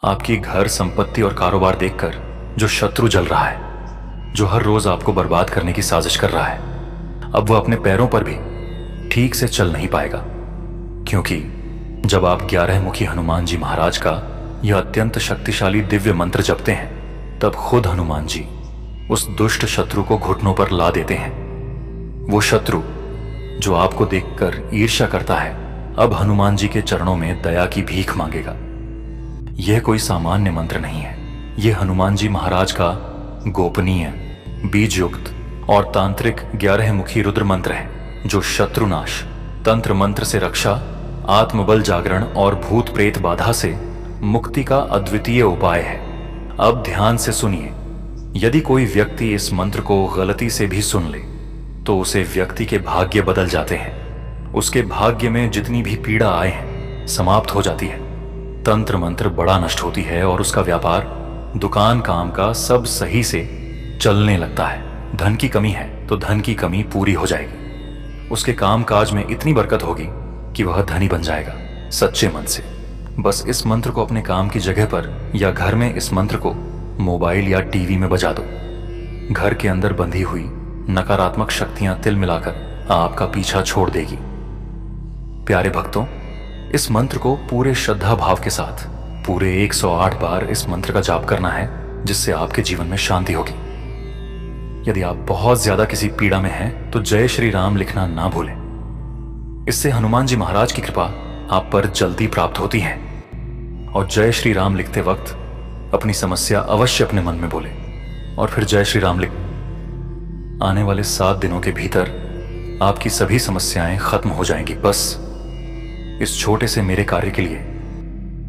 आपकी घर, संपत्ति और कारोबार देखकर जो शत्रु जल रहा है, जो हर रोज आपको बर्बाद करने की साजिश कर रहा है, अब वह अपने पैरों पर भी ठीक से चल नहीं पाएगा। क्योंकि जब आप 11 मुखी हनुमान जी महाराज का यह अत्यंत शक्तिशाली दिव्य मंत्र जपते हैं, तब खुद हनुमान जी उस दुष्ट शत्रु को घुटनों पर ला देते हैं। वो शत्रु जो आपको देखकर ईर्ष्या करता है, अब हनुमान जी के चरणों में दया की भीख मांगेगा। यह कोई सामान्य मंत्र नहीं है। यह हनुमान जी महाराज का गोपनीय, बीज युक्त और तांत्रिक 11 मुखी रुद्र मंत्र है, जो शत्रुनाश, तंत्र मंत्र से रक्षा, आत्मबल जागरण और भूत प्रेत बाधा से मुक्ति का अद्वितीय उपाय है। अब ध्यान से सुनिए। यदि कोई व्यक्ति इस मंत्र को गलती से भी सुन ले, तो उसे व्यक्ति के भाग्य बदल जाते हैं। उसके भाग्य में जितनी भी पीड़ा आए हैं, समाप्त हो जाती है। तंत्र मंत्र बड़ा नष्ट होती है और उसका व्यापार, दुकान काम का सब सही से चलने लगता है। धन की कमी है तो धन की कमी पूरी हो जाएगी। उसके काम काज में इतनी बरकत होगी कि वह धनी बन जाएगा सच्चे मन से। बस इस मंत्र को अपने काम की जगह पर या घर में इस मंत्र को मोबाइल या टीवी में बजा दो। घर के अंदर बंधी हुई नकारात्मक शक्तियां तिल मिलाकर आपका पीछा छोड़ देगी। प्यारे भक्तों, इस मंत्र को पूरे श्रद्धा भाव के साथ पूरे 108 बार इस मंत्र का जाप करना है, जिससे आपके जीवन में शांति होगी। यदि आप बहुत ज्यादा किसी पीड़ा में हैं, तो जय श्री राम लिखना ना भूलें। इससे हनुमान जी महाराज की कृपा आप पर जल्दी प्राप्त होती है। और जय श्री राम लिखते वक्त अपनी समस्या अवश्य अपने मन में बोले और फिर जय श्री राम लिख। आने वाले 7 दिनों के भीतर आपकी सभी समस्याएं खत्म हो जाएंगी। बस इस छोटे से मेरे कार्य के लिए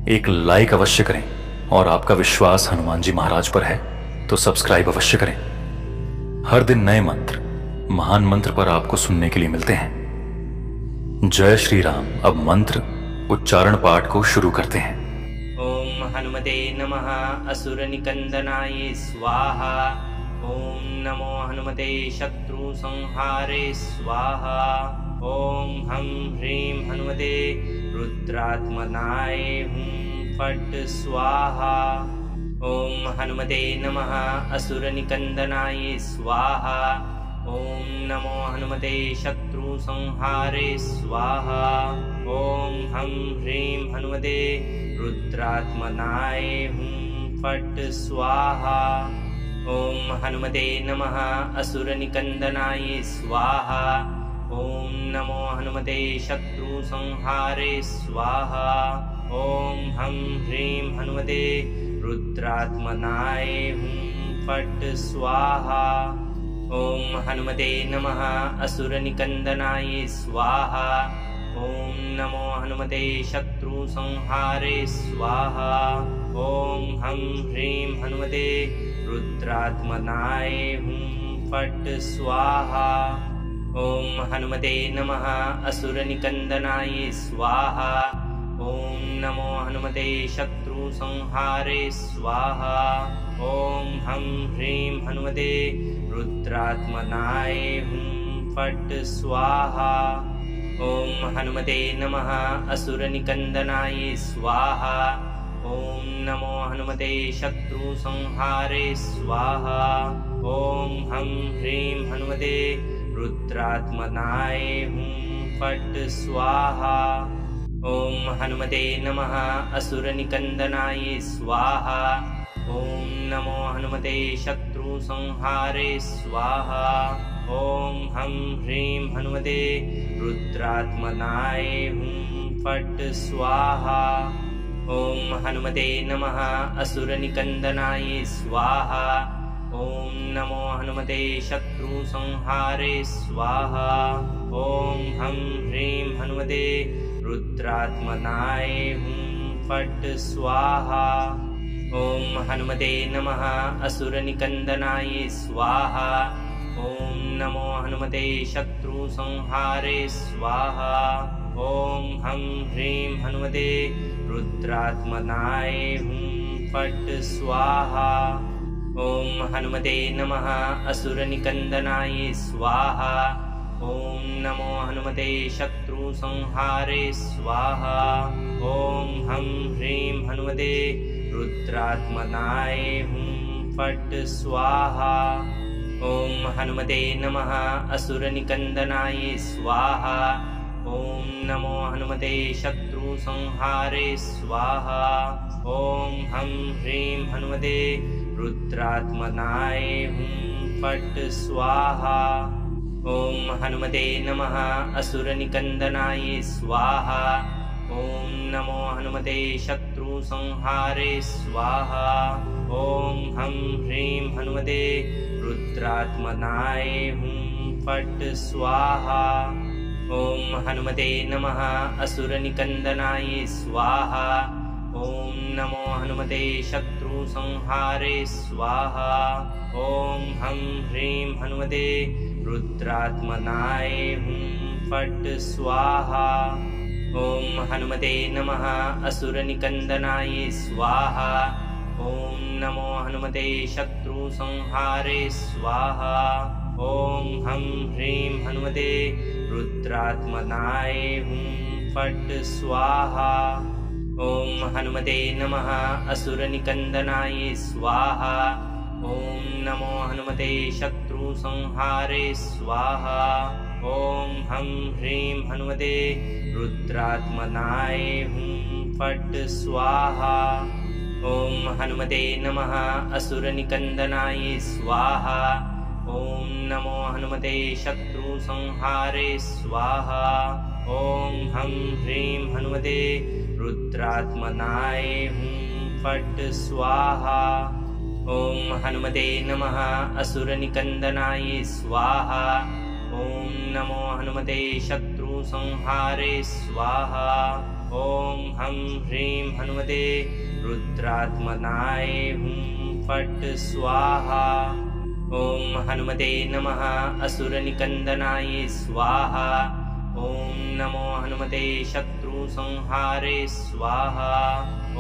एक लाइक अवश्य करें, और आपका विश्वास हनुमान जी महाराज पर है तो सब्सक्राइब अवश्य करें। हर दिन नए मंत्र, महान मंत्र पर आपको सुनने के लिए मिलते हैं। जय श्री राम। अब मंत्र उच्चारण पाठ को शुरू करते हैं। ओम हनुमते नमः असुर निकंदनाय स्वाहा। ओम नमो हनुमते शत्रु संहारे स्वाहा। ओम हम ह्रीं हनुमते रुद्रात्मनाय हुं फट् स्वाहा। ओम हनुमते नमः असुर निकंदनाय स्वाहा। ओम नमो हनुमते शत्रु संहारे स्वाहा। ओम हम ह्रीं हनुमते रुद्रात्मनाय हुं फट् स्वाहा। ओम हनुमते नमः असुर निकंदनाय स्वाहा। ओम नमो हनुमते शत्रु संहारे स्वाहा। ओम हम ह्रीं हनुमते रुद्रात्मनाय हुं फट् स्वाहा। ओम हनुमते नमः असुर निकंदनाय स्वाहा। ओम नमो हनुमते शत्रु संहारे स्वाहा। ओम हम ह्रीं हनुमते रुद्रात्मनाय हुं फट् स्वाहा। ओम हनुमते नमः असुर निकंदनाय स्वाहा। ओम नमो हनुमते शत्रु संहारे स्वाहा। ओम हम ह्रीं हनुमते रुद्रात्मनाय हुं फट् स्वाहा। ओम हनुमते नमः असुर निकंदनाय स्वाहा। ओम नमो हनुमते शत्रु संहारे स्वाहा। ओम हम ह्रीं हनुमते रुद्रात्मनाय हुं फट् स्वाहा। ओम हनुमते नमः असुर निकंदनाय स्वाहा। ओम नमो हनुमते शत्रु संहारे स्वाहा। ओम हम ह्रीं हनुमते रुद्रात्मनाय हुं फट् स्वाहा। ओम हनुमते नमः असुर निकंदनाय स्वाहा। ओम नमो हनुमते शत्रु संहारे स्वाहा। ओम हम ह्रीं हनुमते रुद्रात्मनाय हुं फट् स्वाहा। ओम हनुमते नमः असुर निकंदनाय स्वाहा। ओम नमो हनुमते शत्रु संहारे स्वाहा। ओम हम ह्रीं हनुमते रुद्रात्मनाय हुं फट् स्वाहा। ओम हनुमते नमः असुर निकंदनाय स्वाहा। ओम नमो हनुमते शत्रु संहारे स्वाहा। ओम हम ह्रीं हनुमते रुद्रात्मनाय हुं फट् स्वाहा। ॐ हनुमते नमः असुरनिकन्दनाय स्वाहा। ॐ नमो हनुमते शत्रुसंहारे स्वाहा। ॐ हं ह्रीं हनुमते रुद्रात्मनाय हुं फट् स्वाहा। ॐ हनुमते नमः असुरनिकन्दनाय स्वाहा। ॐ नमो हनुमते शत्रुसंहारे स्वाहा। ॐ हं ह्रीं हनुमते रुद्रात्मनाय हुं फट् स्वाहा। ॐ हनुमते नमः असुरनिकन्दनाय स्वाहा। ॐ नमो हनुमते शत्रुसंहारे स्वाहा। ॐ हं ह्रीं हनुमते रुद्रात्मनाय हुं फट् स्वाहा। ॐ हनुमते नमः असुरनिकन्दनाय स्वाहा। ॐ नमो हनुमते शत्रुसंहारे स्वाहा। ॐ हं ह्रीं हनुमते रुद्रात्मनाय हुं फट् स्वाहा। ॐ हनुमते नमः असुरनिकन्दनाय स्वाहा। ॐ नमो हनुमते शत्रुसंहारे स्वाहा। ॐ हं ह्रीं हनुमते रुद्रात्मनाय हुं फट् स्वाहा। ॐ हनुमते नमः असुरनिकन्दनाय स्वाहा। ॐ नमो हनुमते शत्रुसंहारे स्वाहा। ॐ हं ह्रीं हनुमते रुद्रात्मनाय हुं फट् स्वाहा। ॐ हनुमते नमः असुरनिकन्दनाय स्वाहा। ॐ नमो हनुमते शत्रुसंहारे स्वाहा। ॐ हं ह्रीं हनुमते रुद्रात्मनाय हुं फट् स्वाहा। ॐ हनुमते नमः असुरनिकन्दनाय स्वाहा। ॐ नमो हनुमते शत्रुसंहारे स्वाहा।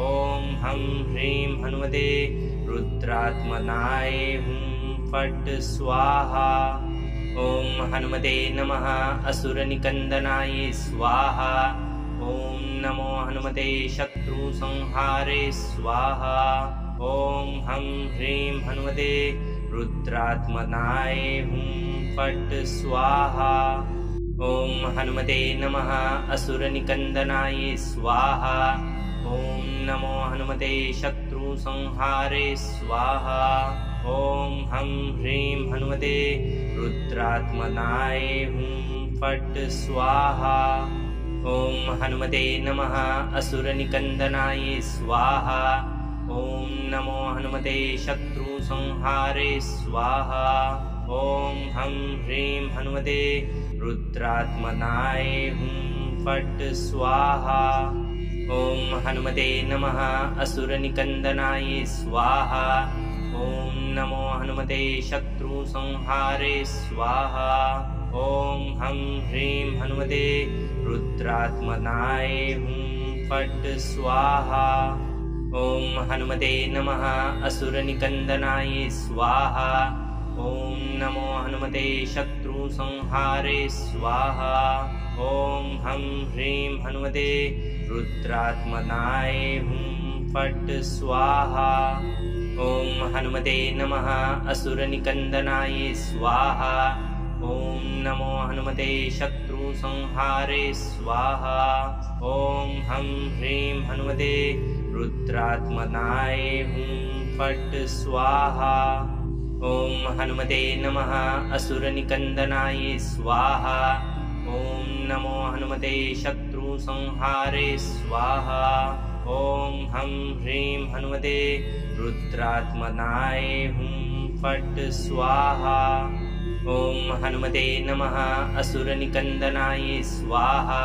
ॐ हं ह्रीं हनुमते रुद्रात्मनाय हुं फट् स्वाहा। ॐ हनुमते नमः असुरनिकन्दनाय स्वाहा। ॐ नमो हनुमते शत्रुसंहारे स्वाहा। ॐ हं ह्रीं हनुमते रुद्रात्मनाय हुं फट् स्वाहा। ॐ हनुमते नमः असुरनिकन्दनाय स्वाहा। ॐ नमो हनुमते शत्रुसंहारे स्वाहा। ॐ हं ह्रीं हनुमते रुद्रात्मनाय हुं फट् स्वाहा। ॐ हनुमते नमः असुरनिकन्दनाय स्वाहा। ॐ नमो हनुमते शत्रुसंहारे स्वाहा। ॐ हं ह्रीं हनुमते रुद्रात्मनाय हुं फट् स्वाहा। ॐ हनुमते नमः असुरनिकन्दनाय स्वाहा। ॐ नमो हनुमते शत्रुसंहारे स्वाहा। ॐ हं ह्रीं हनुमते रुद्रात्मनाय हुं फट् स्वाहा। ॐ हनुमते नमः असुरनिकन्दनाय स्वाहा। ॐ नमो हनुमते शत्रुसंहारे स्वाहा। ॐ हं ह्रीं हनुमते रुद्रात्मनाय हुं फट् स्वाहा। ॐ हनुमते नमः असुरनिकन्दनाय स्वाहा। ॐ नमो हनुमते शत्रुसंहारे स्वाहा। ॐ हं ह्रीं हनुमते रुद्रात्मनाय हुं फट् स्वाहा। ॐ हनुमते नमः असुरनिकन्दनाय स्वाहा। ॐ नमो हनुमते शत्रुसंहारे स्वाहा। ॐ हं ह्रीं हनुमते रुद्रात्मनाय हुं फट् स्वाहा। ॐ हनुमते नमः असुरनिकन्दनाय स्वाहा।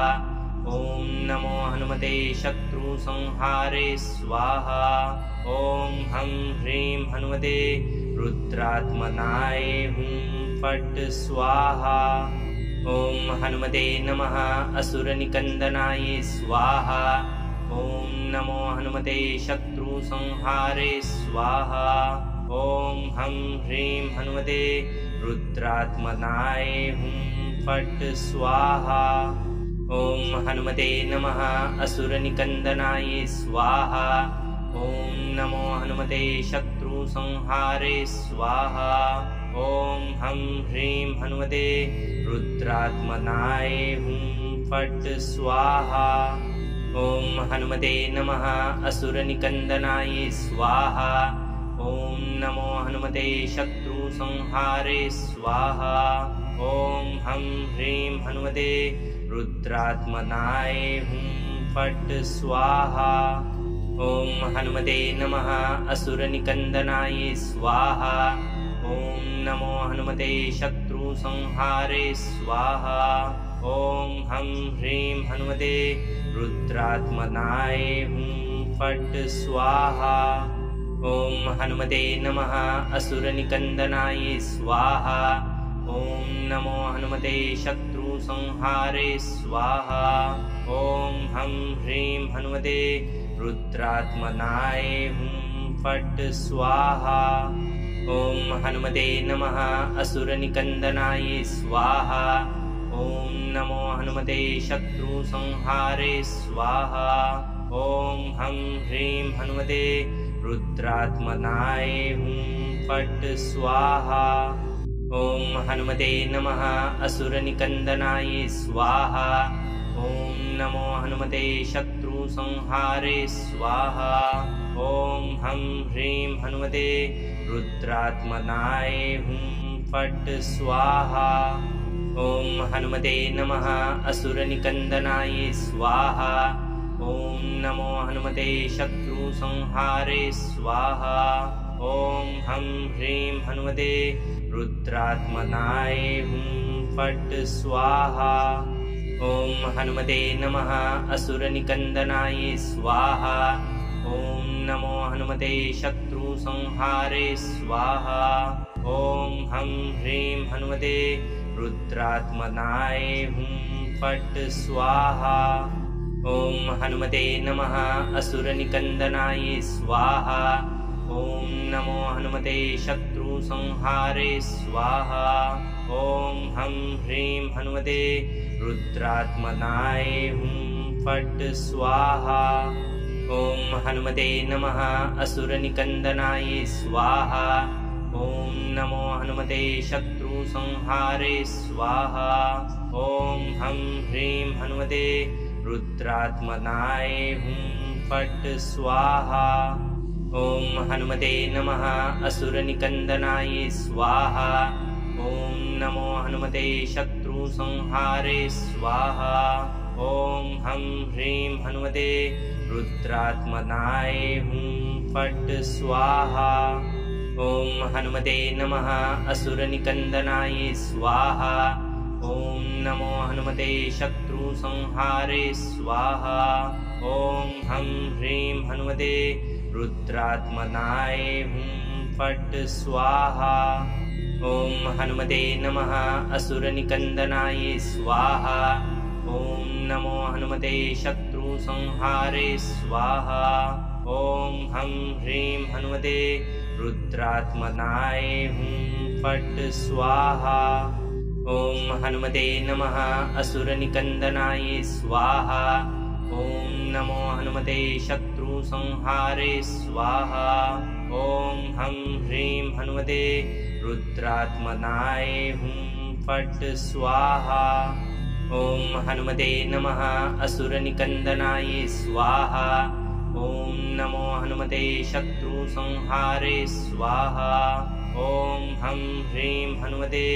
ॐ नमो हनुमते शत्रुसंहारे स्वाहा। ॐ हं ह्रीं हनुमते रुद्रात्मनाय हुं फट् स्वाहा। ॐ हनुमते नमः असुरनिकन्दनाय स्वाहा। ॐ नमो हनुमते शत्रुसंहारे स्वाहा। ॐ हं ह्रीं हनुमते रुद्रात्मनाय हुं फट् स्वाहा। ॐ हनुमते नमः असुरनिकन्दनाय स्वाहा। ॐ नमो हनुमते शत्रुसंहारे स्वाहा। ॐ हं ह्रीं हनुमते रुद्रात्मनाय हुं फट् स्वाहा। ॐ हनुमते नमः असुरनिकन्दनाय स्वाहा। ॐ नमो हनुमते शत्रुसंहारे स्वाहा। ॐ हं ह्रीं हनुमते रुद्रात्मनाय हुं फट् स्वाहा। ॐ हनुमते नमः असुरनिकन्दनाय स्वाहा। ॐ नमो हनुमते शत्रुसंहारे स्वाहा। ॐ हं ह्रीं हनुमते रुद्रात्मनाय हुं फट् स्वाहा। ॐ हनुमते नमः असुरनिकन्दनाय स्वाहा। ॐ नमो हनुमते शत्रुसंहारे स्वाहा। ॐ हं ह्रीं हनुमते रुद्रात्मनाय हुं फट् स्वाहा। ॐ हनुमते नमः असुरनिकन्दनाय स्वाहा। ॐ नमो हनुमते शत्रुसंहारे स्वाहा। ॐ हं ह्रीं हनुमते रुद्रात्मनाय हुं फट् स्वाहा। ॐ हनुमते नमः असुरनिकन्दनाय स्वाहा। ॐ नमो हनुमते शत्रुसंहारे स्वाहा। ॐ हं ह्रीं हनुमते रुद्रात्मनाय हुं फट् स्वाहा। ॐ हनुमते नमः असुरनिकन्दनाय स्वाहा। ॐ नमो हनुमते शत्रुसंहारे स्वाहा। ॐ हं ह्रीं हनुमते रुद्रात्मनाय हुं फट् स्वाहा। ॐ हनुमते नमः असुरनिकन्दनाय स्वाहा। ॐ नमो हनुमते शत्रुसंहारे स्वाहा। ॐ हं ह्रीं हनुमते रुद्रात्मनाय हुं फट् स्वाहा। ॐ हनुमते नमः असुरनिकन्दनाय स्वाहा। ॐ नमो हनुमते शत्रुसंहारे स्वाहा। ॐ हं ह्रीं हनुमते रुद्रात्मनाय हुं फट् स्वाहा। ॐ हनुमते नमः असुरनिकन्दनाय स्वाहा। ॐ नमो हनुमते शत्रुसंहारे स्वाहा। ॐ हं ह्रीं हनुमते रुद्रात्मनाय हुं फट् स्वाहा। ॐ हनुमते नमः असुरनिकन्दनाय स्वाहा। ॐ नमो हनुमते शत्रुसंहारे स्वाहा। ॐ हं ह्रीं हनुमते रुद्रात्मनाय हुं फट् स्वाहा। ॐ हनुमते नमः असुरनिकन्दनाय स्वाहा। ॐ नमो हनुमते शत्रुसंहारे स्वाहा। ॐ हं ह्रीं हनुमते रुद्रात्मनाय हुं फट् स्वाहा। ॐ हनुमते नमः असुरनिकन्दनाय स्वाहा। ॐ नमो हनुमते शत्रुसंहारे स्वाहा। ॐ हं ह्रीं हनुमते रुद्रात्मनाय हुं फट् स्वाहा। ॐ हनुमते नमः असुरनिकन्दनाय स्वाहा। ॐ नमो हनुमते शत्रुसंहारे स्वाहा। ॐ हं ह्रीं हनुमते रुद्रात्मनाय हुं फट् स्वाहा। ॐ हनुमते नमः असुरनिकन्दनाय स्वाहा। ॐ नमो हनुमते शत्रुसंहारे स्वाहा। ॐ हं ह्रीं हनुमते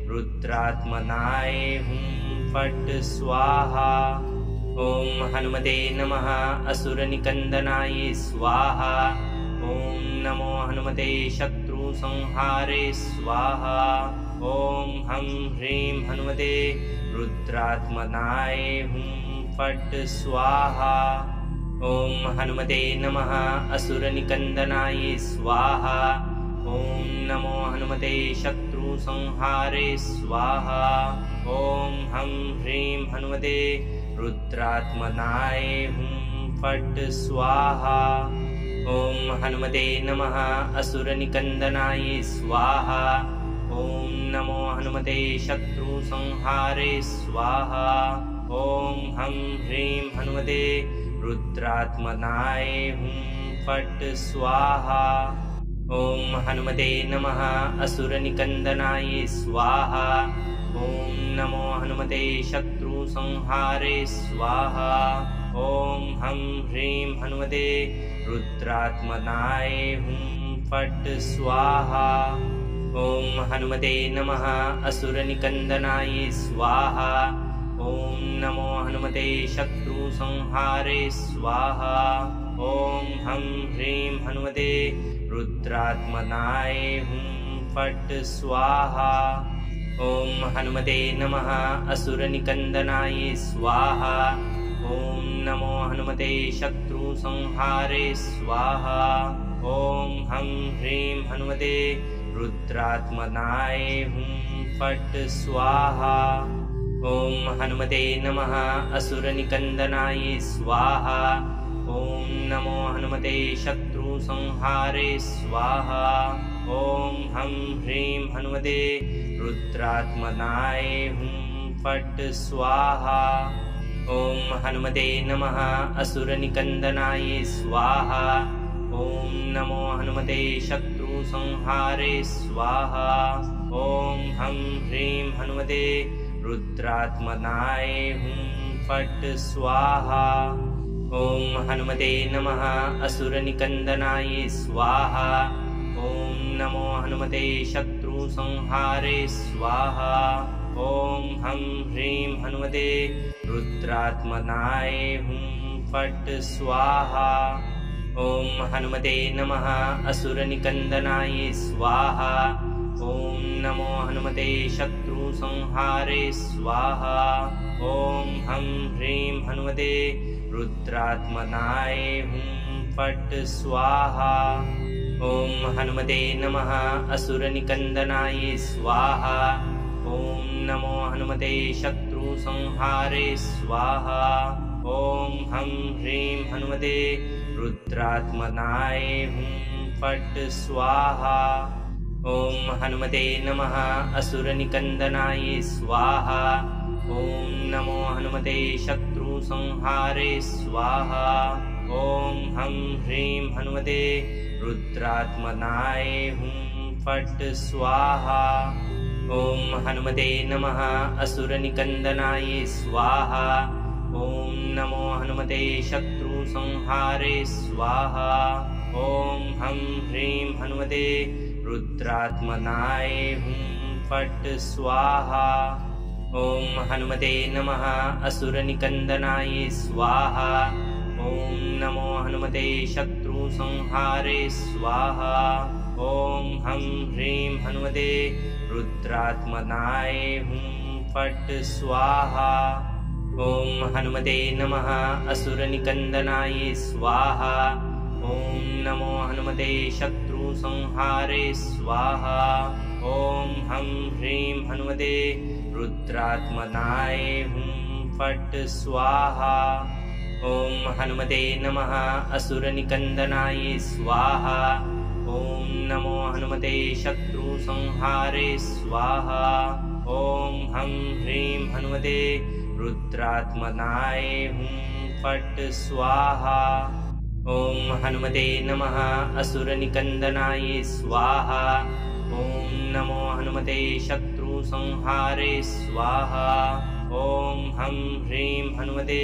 रुद्रात्मनाय हुं फट् स्वाहा। ॐ हनुमते नमः असुरनिकन्दनाय स्वाहा। ॐ नमो हनुमते शत्रुसंहारे स्वाहा। ॐ हं ह्रीं हनुमते रुद्रात्मनाय हुं फट् स्वाहा। ॐ हनुमते नमः असुरनिकन्दनाय स्वाहा। ॐ नमो हनुमते शत्रुसंहारे स्वाहा। ॐ हं ह्रीं हनुमते रुद्रात्मनाय हुं फट् स्वाहा। ॐ हनुमते नमः असुरनिकन्दनाय स्वाहा। ॐ नमो हनुमते शत्रुसंहारे स्वाहा। ॐ हं ह्रीं हनुमते रुद्रात्मनाय हुं फट् स्वाहा। ॐ हनुमते नमः असुरनिकन्दनाय स्वाहा। ॐ नमो हनुमते शत्रुसंहारे स्वाहा। ॐ हं ह्रीं हनुमते रुद्रात्मनाय हुं फट् स्वाहा। ॐ हनुमते नमः असुरनिकन्दनाय स्वाहा। ॐ नमो हनुमते शत्रुसंहारे स्वाहा। ॐ हं ह्रीं हनुमते रुद्रात्मनाय हुं फट् स्वाहा। ॐ हनुमते नमः असुरनिकन्दनाय स्वाहा। ॐ नमो हनुमते शत्रुसंहारे स्वाहा। ॐ हं ह्रीं हनुमते रुद्रात्मनाय हुं फट् स्वाहा। ॐ हनुमते नमः असुरनिकन्दनाय स्वाहा। ॐ नमो हनुमते शत्रुसंहारे स्वाहा। ॐ हं ह्रीं हनुमते रुद्रात्मनाय हुं फट् स्वाहा। ॐ हनुमते नमः असुरनिकन्दनाय स्वाहा। ॐ नमो हनुमते शत्रुसंहारे स्वाहा। ॐ हं ह्रीं हनुमते रुद्रात्मनाय हुं फट् स्वाहा। ॐ हनुमते नमः असुरनिकन्दनाय स्वाहा। ॐ नमो हनुमते शत्रुसंहारे स्वाहा। ॐ हं ह्रीं हनुमते रुद्रात्मनाय हुं फट् स्वाहा। ॐ हनुमते नमः असुरनिकन्दनाय स्वाहा। ॐ नमो हनुमते शत्रुसंहारे स्वाहा। ॐ हं ह्रीं हनुमते रुद्रात्मनाय हुं फट् स्वाहा। ॐ हनुमते नमः असुरनिकन्दनाय स्वाहा। ॐ नमो हनुमते शत्रुसंहारे स्वाहा। ॐ हं ह्रीं हनुमते रुद्रात्मनाय हुं फट् स्वाहा। ॐ हनुमते नमः असुरनिकन्दनाय स्वाहा। ॐ नमो हनुमते शत्रुसंहारे स्वाहा। ॐ हं ह्रीं हनुमते रुद्रात्मनाय हुं फट् स्वाहा। ॐ हनुमते नमः असुरनिकन्दनाय स्वाहा। ॐ नमो हनुमते शत्रुसंहारे स्वाहा। ॐ हं ह्रीं हनुमते रुद्रात्मनाय हुं फट् स्वाहा। ॐ हनुमते नमः असुरनिकन्दनाय स्वाहा। ॐ नमो हनुमते शत्रुसंहारे स्वाहा। ॐ हं ह्रीं हनुमते रुद्रात्मनाय हुं फट् स्वाहा। ॐ हनुमते नमः असुरनिकन्दनाय स्वाहा। ॐ नमो हनुमते शत्रुसंहारे स्वाहा। ॐ हं ह्रीं हनुमते रुद्रात्मनाय हुं फट् स्वाहा। ॐ हनुमते नमः असुरनिकन्दनाय स्वाहा। ॐ नमो हनुमते शत्रुसंहारे स्वाहा। ॐ हं ह्रीं हनुमते रुद्रात्मनाय हुं फट् स्वाहा। ॐ हनुमते नमः असुरनिकन्दनाय स्वाहा। ॐ नमो हनुमते शत्रुसंहारे स्वाहा। ॐ हं ह्रीं हनुमते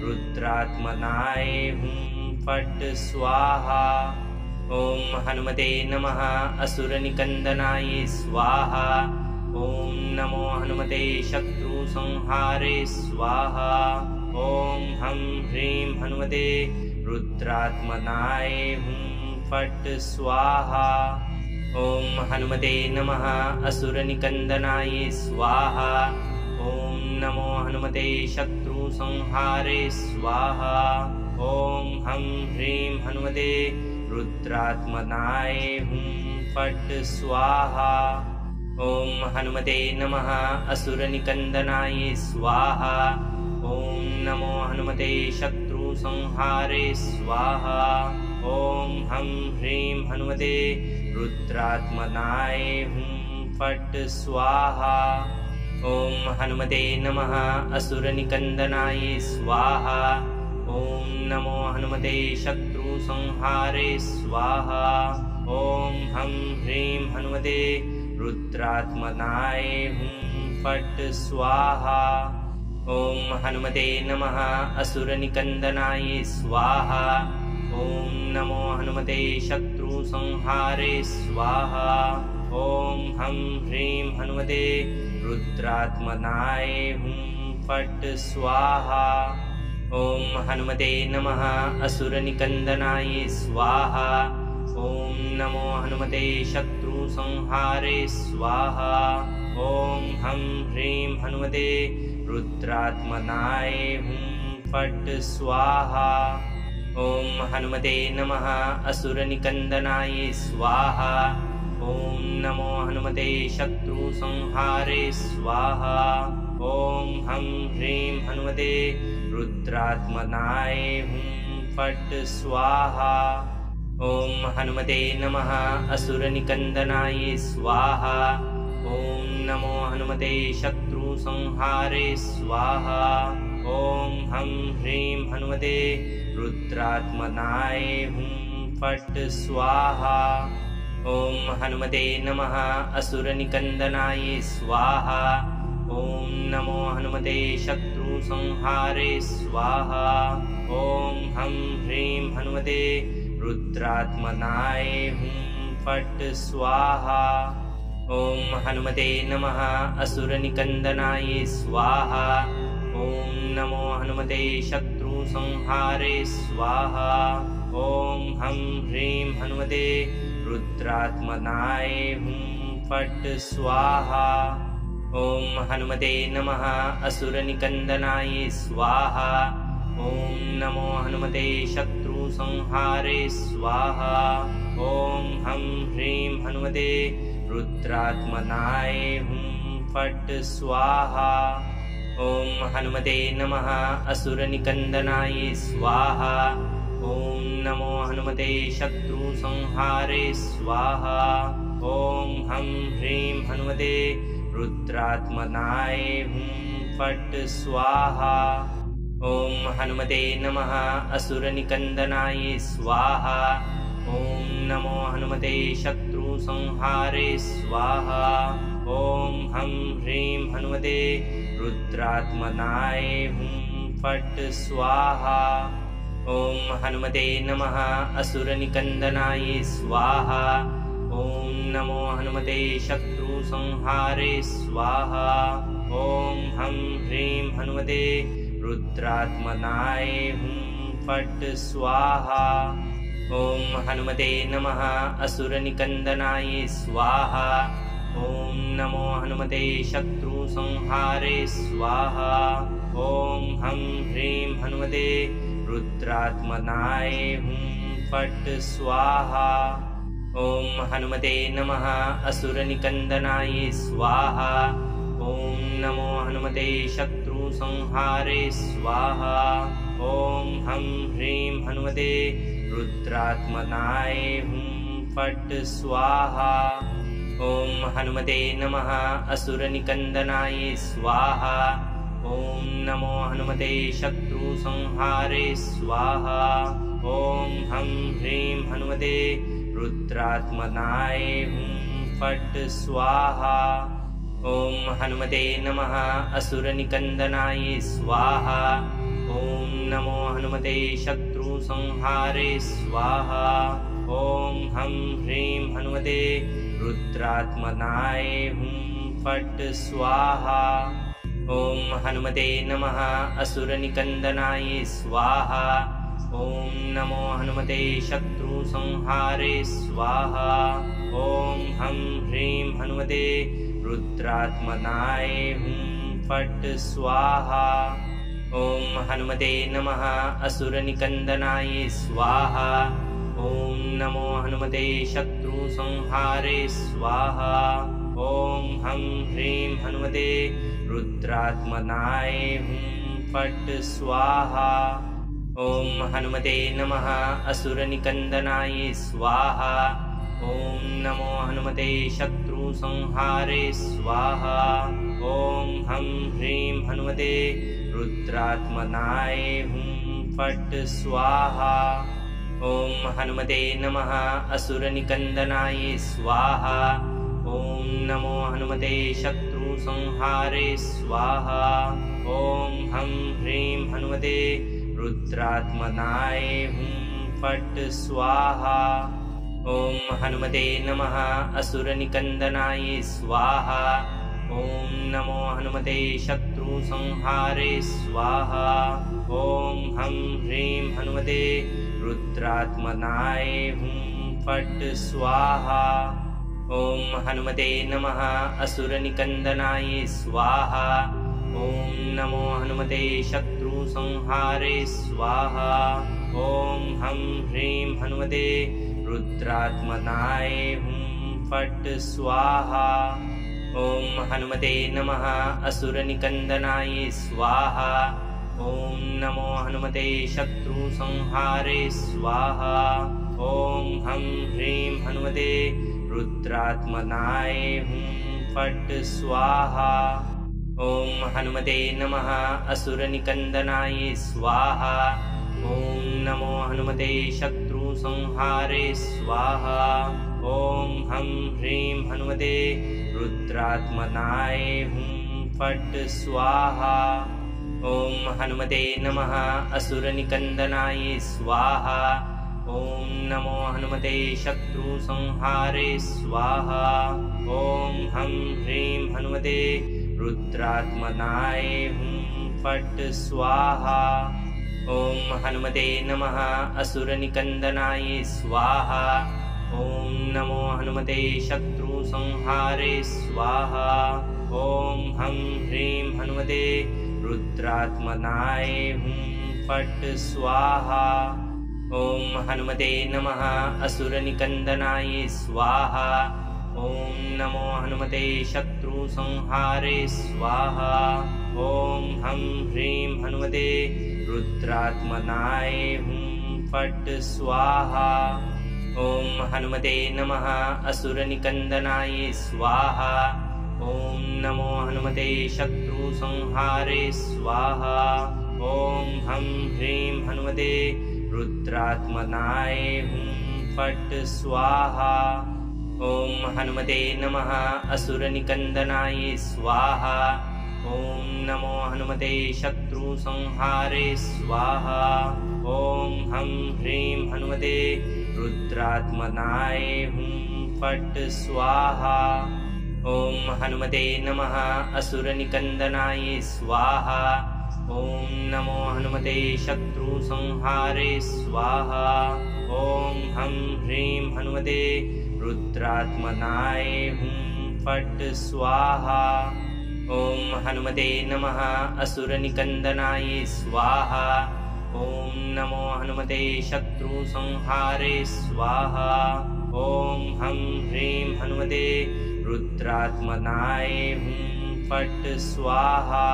रुद्रात्मनाय हुं फट् स्वाहा। ॐ हनुमते नमः असुरनिकन्दनाय स्वाहा। ॐ नमो हनुमते शत्रुसंहारे स्वाहा। ॐ हं ह्रीं हनुमते रुद्रात्मनाय हुं फट् स्वाहा। ॐ हनुमते नमः असुरनिकन्दनाय स्वाहा। ॐ नमो हनुमते शत्रुसंहारे स्वाहा। ॐ हं ह्रीं हनुमते रुद्रात्मनाय हुं फट् स्वाहा। ॐ हनुमते नमः असुरनिकन्दनाय स्वाहा। ॐ नमो हनुमते शत्रुसंहारे स्वाहा। ॐ हं ह्रीं हनुमते रुद्रात्मनाय हुं फट् स्वाहा। ॐ हनुमते नमः असुरनिकन्दनाय स्वाहा। ॐ नमो हनुमते शत्रुसंहारे संहारे स्वाहा। ॐ हं ह्रीं हनुमते रुद्रात्मनाय हुं फट् स्वाहा। ॐ हनुमते नमः असुरनिकन्दनाय स्वाहा। ॐ नमो हनुमते शत्रुसंहारे स्वाहा। ॐ हं ह्रीं हनुमते रुद्रात्मनाय हुं फट् स्वाहा। ॐ हनुमते नमः असुरनिकन्दनाय स्वाहा। ॐ नमो हनुमते शत्रुसंहारे स्वाहा। ॐ हं ह्रीं हनुमते रुद्रात्मनाय हुं फट् स्वाहा। ॐ हनुमते नमः असुरनिकन्दनाय स्वाहा। ॐ नमो हनुमते शत्रुसंहारे स्वाहा। ॐ हं ह्रीं हनुमते रुद्रात्मनाय हुं फट् स्वाहा। ॐ हनुमते नमः असुरनिकन्दनाय स्वाहा। ॐ नमो हनुमते शत्रुसंहारे स्वाहा। ॐ हं ह्रीं हनुमते रुद्रात्मनाय हुं फट् स्वाहा। ॐ हनुमते नमः असुरनिकन्दनाय स्वाहा। ॐ नमो हनुमते शत्रुसंहारे स्वाहा। ॐ हं ह्रीं हनुमते रुद्रात्मनाय हुं फट् स्वाहा। ॐ हनुमते नमः असुरनिकन्दनाय स्वाहा। ॐ नमो हनुमते शत्रुसंहारे स्वाहा। ॐ हं ह्रीं हनुमते रुद्रात्मनाय हुं फट् स्वाहा। ॐ हनुमते नमः असुरनिकन्दनाय स्वाहा। ॐ नमो हनुमते शत्रुसंहारे स्वाहा। ॐ हं ह्रीं हनुमते रुद्रात्मनाय हुं फट् स्वाहा। ॐ हनुमते नमः असुरनिकन्दनाय स्वाहा। ॐ नमो हनुमते शत्रुसंहारे स्वाहा। ॐ हं ह्रीं हनुमते रुद्रात्मनाय हुं फट् स्वाहा। ॐ हनुमते नमः असुरनिकन्दनाय स्वाहा। ॐ नमो हनुमते शत्रुसंहारे स्वाहा। ॐ हं ह्रीं हनुमते रुद्रात्मनाय हुं फट् स्वाहा। ॐ हनुमते नमः असुरनिकन्दनाय स्वाहा। ॐ नमो हनुमते शत्रुसंहारे स्वाहा। ॐ हं ह्रीं हनुमते रुद्रात्मनाय हुं फट् स्वाहा। ॐ हनुमते नमः असुरनिकन्दनाय स्वाहा। ॐ नमो हनुमते शत्रुसंहारे स्वाहा। ॐ हं ह्रीं हनुमते रुद्रात्मनाय हुं फट् स्वाहा। ॐ हनुमते नमः असुरनिकन्दनाय स्वाहा। ॐ नमो हनुमते शत्रुसंहारे स्वाहा। ॐ हं ह्रीं हनुमते रुद्रात्मनाय हुं फट् स्वाहा। ॐ हनुमते नमः असुरनिकन्दनाय स्वाहा। ॐ नमो हनुमते शत्रुसंहारे स्वाहा। ॐ हं ह्रीं हनुमते रुद्रात्मनाय हुं फट् स्वाहा। ॐ हनुमते नमः असुरनिकन्दनाय स्वाहा। ॐ नमो हनुमते शत्रुसंहारे स्वाहा। ॐ हं ह्रीं हनुमते रुद्रात्मनाय हुं फट् स्वाहा। ॐ हनुमते नमः असुरनिकन्दनाय स्वाहा। ॐ नमो हनुमते शत्रुसंहारे स्वाहा। ॐ हं ह्रीं हनुमते रुद्रात्मनाय हुं फट् स्वाहा। ॐ हनुमते नमः असुरनिकन्दनाय स्वाहा। ॐ नमो हनुमते शत्रुसंहारे स्वाहा। ॐ हं ह्रीं हनुमते रुद्रात्मनाय हुं फट् स्वाहा। ॐ हनुमते नमः असुरनिकन्दनाय स्वाहा। ॐ नमो हनुमते शत्रुसंहारे स्वाहा। ॐ हं ह्रीं हनुमते रुद्रात्मनाय हुं फट् स्वाहा। ॐ हनुमते नमः असुरनिकन्दनाय स्वाहा। ॐ नमो हनुमते शत्रुसंहारे स्वाहा। ॐ हं ह्रीं हनुमते रुद्रात्मनाय हुं फट् स्वाहा। ॐ हनुमते नमः असुरनिकन्दनाय स्वाहा। ॐ नमो हनुमते शत्रुसंहारे स्वाहा। ॐ हं ह्रीं हनुमते रुद्रात्मनाय हुं फट् स्वाहा। ॐ हनुमते नमः असुरनिकन्दनाय स्वाहा। ॐ नमो हनुमते शत्रुसंहारे स्वाहा। ॐ हं ह्रीं हनुमते रुद्रात्मनाय हुं फट् स्वाहा। ॐ हनुमते नमः असुरनिकन्दनाय स्वाहा। ॐ नमो हनुमते शत्रुसंहारे स्वाहा। ॐ हं ह्रीं हनुमते रुद्रात्मनाय हुं फट् स्वाहा। ॐ हनुमते नमः असुरनिकन्दनाय स्वाहा। ॐ नमो हनुमते शत्रुसंहारे स्वाहा। ॐ हं ह्रीं हनुमते रुद्रात्मनाय हुं फट् स्वाहा। ॐ हनुमते नमः असुरनिकन्दनाय स्वाहा। ॐ नमो हनुमते शत्रुसंहारे स्वाहा। ॐ हं ह्रीं हनुमते रुद्रात्मनाय हुं फट् स्वाहा। ॐ हनुमते नमः असुरनिकन्दनाय स्वाहा। ॐ नमो हनुमते शत्रुसंहारे स्वाहा। ॐ हं ह्रीं हनुमते रुद्रात्मनाय हुं फट् स्वाहा। ॐ हनुमते नमः असुरनिकन्दनाय स्वाहा। ॐ नमो हनुमते शत्रुसंहारे स्वाहा। ॐ हं ह्रीं हनुमते रुद्रात्मनाय हुं फट् स्वाहा। ॐ हनुमते नमः असुरनिकन्दनाय स्वाहा। ॐ नमो हनुमते शत्रुसंहारे स्वाहा। ॐ हं ह्रीं हनुमते रुद्रात्मनाय हुं फट् स्वाहा। ॐ हनुमते नमः असुरनिकन्दनाय स्वाहा। ॐ नमो हनुमते शत्रुसंहारे स्वाहा। ॐ हं ह्रीं हनुमते रुद्रात्मनाय हुं फट् स्वाहा। ॐ हनुमते नमः असुरनिकन्दनाय स्वाहा। ॐ नमो हनुमते शत्रुसंहारे स्वाहा। ॐ हं ह्रीं हनुमते रुद्रात्मनाय हुं फट् स्वाहा। ॐ हनुमते नमः असुरनिकन्दनाय स्वाहा। ॐ नमो हनुमते शत्रुसंहारे स्वाहा। ॐ हं ह्रीं हनुमते रुद्रात्मनाय हुं फट् स्वाहा।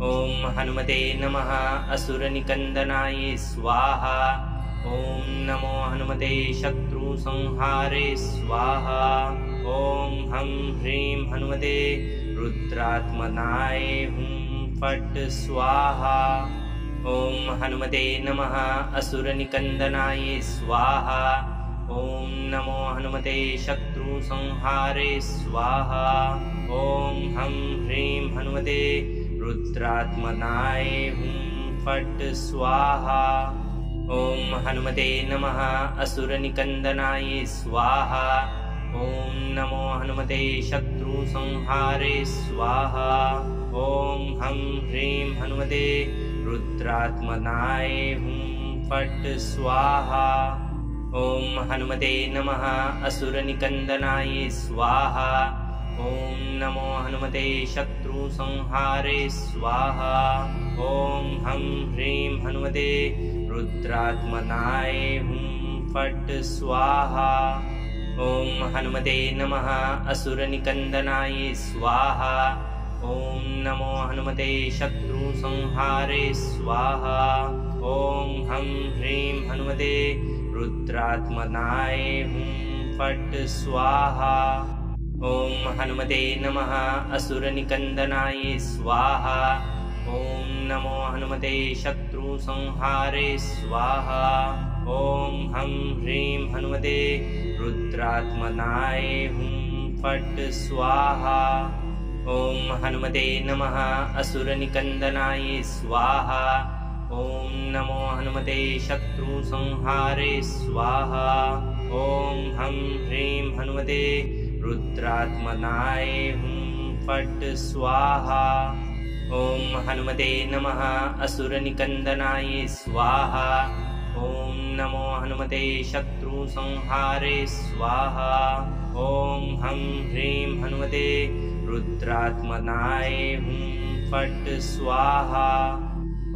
ॐ हनुमते नमः असुरनिकन्दनाय स्वाहा। ॐ नमो हनुमते शत्रुसंहारे स्वाहा। ॐ हं ह्रीं हनुमते रुद्रात्मनाय हुं फट् स्वाहा। ॐ हनुमते नमः असुरनिकन्दनाय स्वाहा। ॐ नमो हनुमते शत्रुसंहारे स्वाहा। ॐ हं ह्रीं हनुमते रुद्रात्मनाय हुं फट् स्वाहा। ॐ हनुमते नमः असुरनिकन्दनाय स्वाहा। ॐ नमो हनुमते शत्रुसंहारे स्वाहा। ॐ हं ह्रीं हनुमते रुद्रात्मनाय हुं फट् स्वाहा। ॐ हनुमते नमः असुरनिकन्दनाय स्वाहा। ॐ नमो हनुमते शत्रुसंहारे स्वाहा। ॐ हं ह्रीं हनुमते रुद्रात्मनाय हुं फट् स्वाहा। ॐ हनुमते नमः असुरनिकन्दनाय स्वाहा। ॐ नमो हनुमते शत्रुसंहारे स्वाहा। ॐ हं ह्रीं हनुमते रुद्रात्मनाय हुं फट् स्वाहा। ॐ हनुमते नमः असुरनिकन्दनाय स्वाहा। ॐ नमो हनुमते शत्रुसंहारे स्वाहा। ॐ हं ह्रीं हनुमते रुद्रात्मनाय हुं फट् स्वाहा। ॐ हनुमते नमः असुरनिकन्दनाय स्वाहा। ॐ नमो हनुमते शत्रुसंहारे स्वाहा। ॐ हं ह्रीं हनुमते रुद्रात्मनाय हुं फट् स्वाहा। ॐ हनुमते नमः असुरनिकन्दनाय स्वाहा। ॐ नमो हनुमते शत्रुसंहारे स्वाहा। ॐ हं ह्रीं हनुमते रुद्रात्मनाय हुं फट् स्वाहा।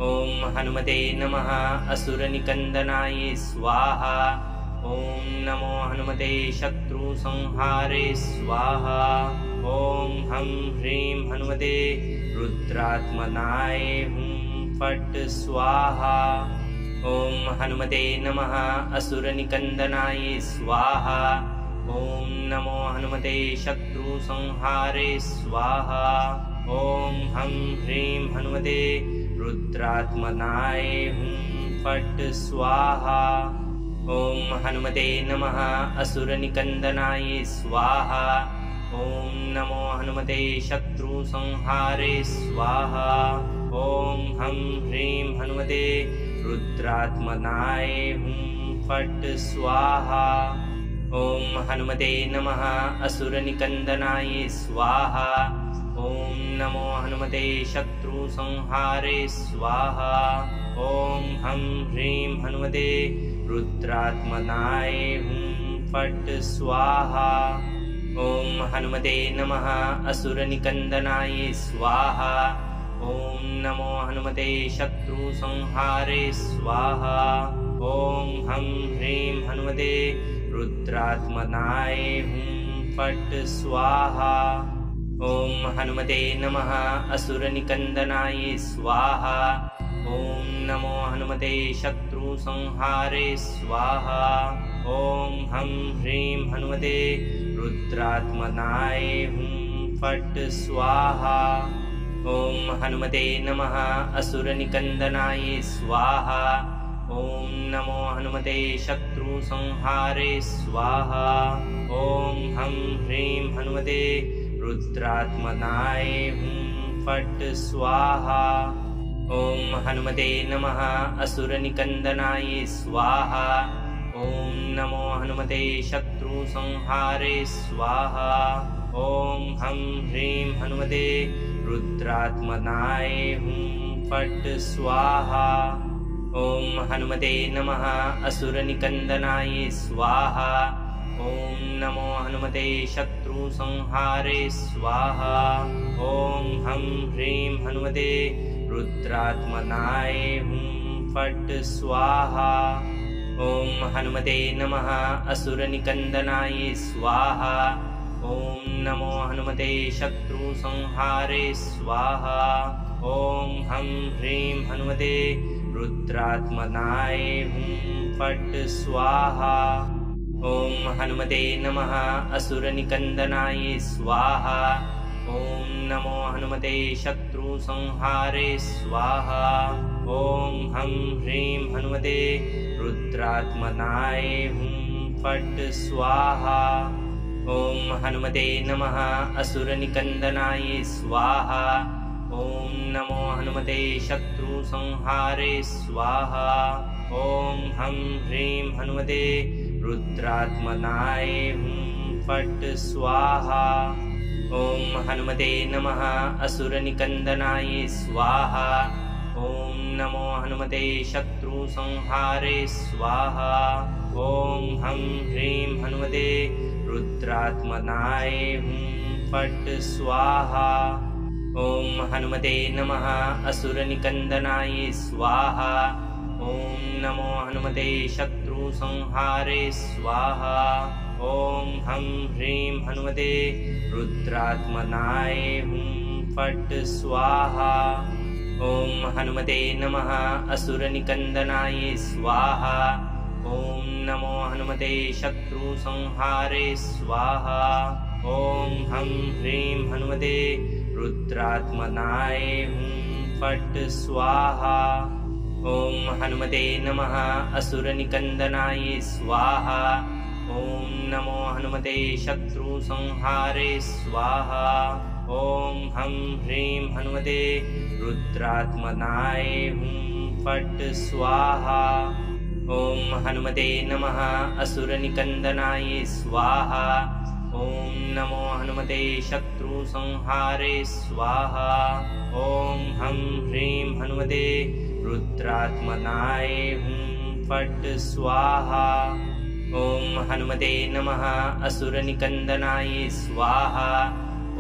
ॐ हनुमते नमः असुरनिकन्दनाय स्वाहा। ॐ नमो हनुमते शत्रुसंहारे स्वाहा। ॐ हं ह्रीं हनुमते रुद्रात्मनाय हुं फट् स्वाहा। ॐ हनुमते नमः असुरनिकन्दनाय स्वाहा। ॐ नमो हनुमते शत्रुसंहारे स्वाहा। ॐ हं ह्रीं हनुमते रुद्रात्मनाय हुं फट् स्वाहा। ॐ हनुमते नमः असुरनिकन्दनाय स्वाहा। ॐ नमो हनुमते शत्रुसंहारे स्वाहा। ॐ हं ह्रीं हनुमते रुद्रात्मनाय हुं फट् स्वाहा। ॐ हनुमते नमः असुरनिकन्दनाय स्वाहा। ॐ नमो हनुमते शत्रुसंहारे स्वाहा। ॐ हं ह्रीं हनुमते रुद्रात्मनाय हुं फट् स्वाहा। ॐ हनुमते नमः असुरनिकन्दनाय स्वाहा। ॐ नमो हनुमते शत्रुसंहारे स्वाहा। ॐ हं ह्रीं हनुमते रुद्रात्मनाय हुं फट् स्वाहा। ॐ हनुमते नमः असुरनिकन्दनाय स्वाहा। ॐ नमो हनुमते शत्रुसंहारे स्वाहा। ॐ हं ह्रीं हनुमते रुद्रात्मनाय हुं फट् स्वाहा। ॐ हनुमते नमः असुरनिकन्दनाय स्वाहा। ॐ नमो हनुमते शत्रुसंहारे स्वाहा। ॐ हं ह्रीं हनुमते रुद्रात्मनाय हुं फट् स्वाहा। ॐ हनुमते नमः असुरनिकन्दनाय स्वाहा। ॐ नमो हनुमते शत्रुसंहारे स्वाहा। ॐ हं ह्रीं हनुमते रुद्रात्मनाय हुं फट् स्वाहा। ॐ हनुमते नमः असुरनिकन्दनाय स्वाहा। ॐ नमो हनुमते शत्रुसंहारे स्वाहा। ॐ हं ह्रीं हनुमते रुद्रात्मनाय हुं फट् स्वाहा। ॐ हनुमते नमः असुरनिकन्दनाय स्वाहा। ॐ नमो हनुमते शत्रुसंहारे स्वाहा। ॐ हं ह्रीं हनुमते रुद्रात्मनाय हुं फट् स्वाहा। ॐ हनुमते नमः असुरनिकन्दनाय स्वाहा। ॐ नमो हनुमते शत्रुसंहारे स्वाहा। ॐ हं ह्रीं हनुमते रुद्रात्मनाय हुं फट् स्वाहा। ॐ हनुमते नमः असुरनिकन्दनाय स्वाहा। ॐ नमो हनुमते शत्रुसंहारे स्वाहा। ॐ हं ह्रीं हनुमते रुद्रात्मनाय हुं फट् स्वाहा। ॐ हनुमते नमः असुरनिकन्दनाय स्वाहा। ॐ नमो हनुमते शत्रुसंहारे स्वाहा। ॐ हं ह्रीं हनुमते रुद्रात्मनाय हुं फट् स्वाहा। ॐ हनुमते नमः असुरनिकन्दनाय स्वाहा। ॐ नमो हनुमते शत्रुसंहारे स्वाहा। ॐ हं ह्रीं हनुमते रुद्रात्मनाय हुं फट् स्वाहा। ॐ हनुमते नमः असुरनिकन्दनाय स्वाहा। ॐ नमो हनुमते शत्रुसंहारे स्वाहा। ॐ हं ह्रीं हनुमते रुद्रात्मनाय हुं फट् स्वाहा। ॐ हनुमते नमः असुरनिकन्दनाय स्वाहा। ॐ नमो हनुमते शत्रुसंहारे स्वाहा। ॐ हं ह्रीं हनुमते रुद्रात्मनाय हुं फट् स्वाहा। ॐ हनुमते नमः असुरनिकन्दनाय स्वाहा। ॐ नमो हनुमते शत्रुसंहारे स्वाहा। ॐ हं ह्रीं हनुमते रुद्रात्मनाय हुं फट् स्वाहा। ॐ हनुमते नमः असुरनिकन्दनाय स्वाहा।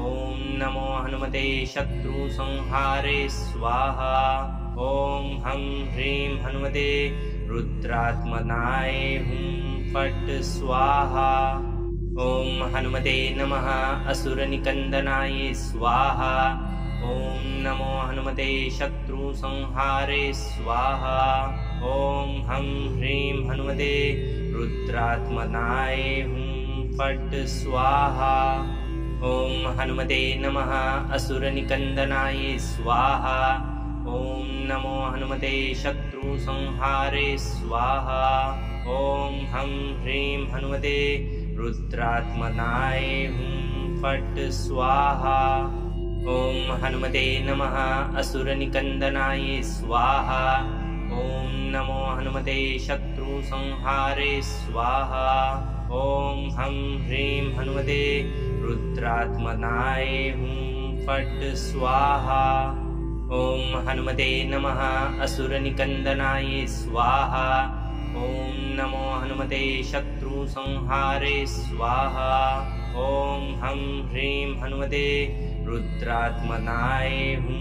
ॐ नमो हनुमते शत्रुसंहारे स्वाहा। ॐ हं ह्रीं हनुमते रुद्रात्मनाय हुं फट् स्वाहा। ॐ हनुमते नमः असुरनिकन्दनाय स्वाहा। ॐ नमो हनुमते शत्रुसंहारे स्वाहा। ॐ हं ह्रीं हनुमते रुद्रात्मनाय हुं फट् स्वाहा। ॐ हनुमते नमः असुरनिकन्दनाय स्वाहा। ॐ नमो हनुमते शत्रुसंहारे स्वाहा। ॐ हं ह्रीं हनुमते रुद्रात्मनाय हुं फट् स्वाहा। ॐ हनुमते नमः असुरनिकन्दनाय स्वाहा। ॐ नमो हनुमते शत्रुसंहारे स्वाहा। ॐ हं ह्रीं हनुमते रुद्रात्मनाय हुं फट् स्वाहा। ॐ हनुमते नमः असुरनिकन्दनाय स्वाहा। ॐ नमो हनुमते शत्रुसंहारे स्वाहा। ॐ हं ह्रीं हनुमते रुद्रात्मनाय हुं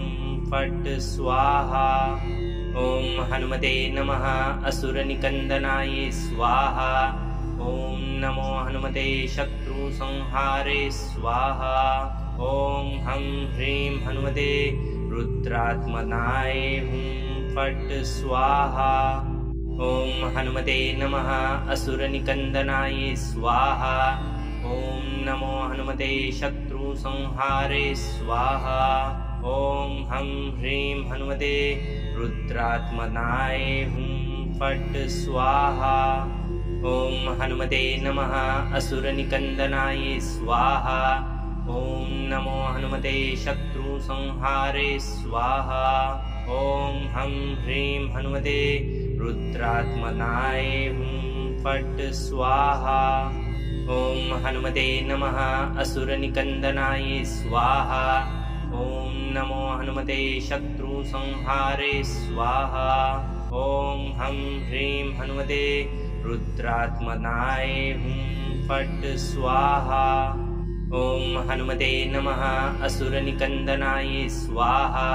फट् स्वाहा। ॐ हनुमते नमः असुरनिकन्दनाय स्वाहा। ॐ नमो हनुमते शत्रुसंहारे स्वाहा। ॐ हं ह्रीं हनुमते रुद्रात्मनाय हुं फट् स्वाहा। ॐ हनुमते नमः असुरनिकन्दनाय स्वाहा। ॐ नमो हनुमते शत्रुसंहारे स्वाहा। ॐ हं ह्रीं हनुमते रुद्रात्मनाय हुं फट् स्वाहा। ॐ हनुमते नमः असुरनिकन्दनाय स्वाहा। ॐ नमो हनुमते शत्रुसंहारे स्वाहा। ॐ हं ह्रीं हनुमते रुद्रात्मनाय हुं फट् स्वाहा। ॐ हनुमते नमः असुरनिकन्दनाय स्वाहा। ॐ नमो हनुमते शत्रुसंहारे स्वाहा। ॐ हं ह्रीं हनुमते रुद्रात्मनाय हुं फट् स्वाहा। ॐ हनुमते नमः असुरनिकन्दनाय स्वाहा।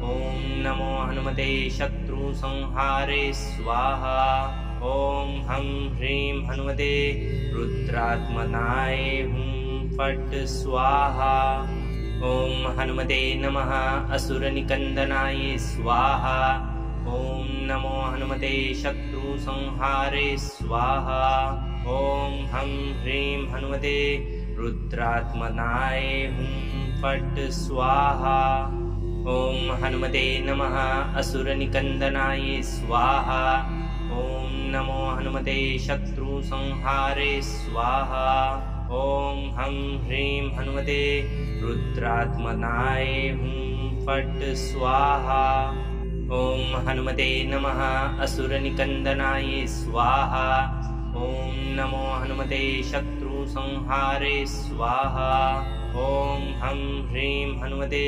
ॐ नमो हनुमते शत्रुसंहारे स्वाहा। ॐ हं ह्रीं हनुमते रुद्रात्मनाय हुं फट् स्वाहा। ॐ हनुमते नमः असुरनिकन्दनाय स्वाहा। ॐ नमो हनुमते शत्रुसंहारे स्वाहा। ॐ हं ह्रीं हनुमते रुद्रात्मनाय हुं फट् स्वाहा। ॐ हनुमते नमः असुरनिकन्दनाय स्वाहा। ॐ नमो हनुमते शत्रुसंहारे स्वाहा। ॐ हं ह्रीं हनुमते रुद्रात्मनाय हुं फट् स्वाहा। ॐ हनुमते नमः असुरनिकन्दनाय स्वाहा। ॐ नमो हनुमते शत्रुसंहारे स्वाहा। ॐ हं ह्रीं हनुमते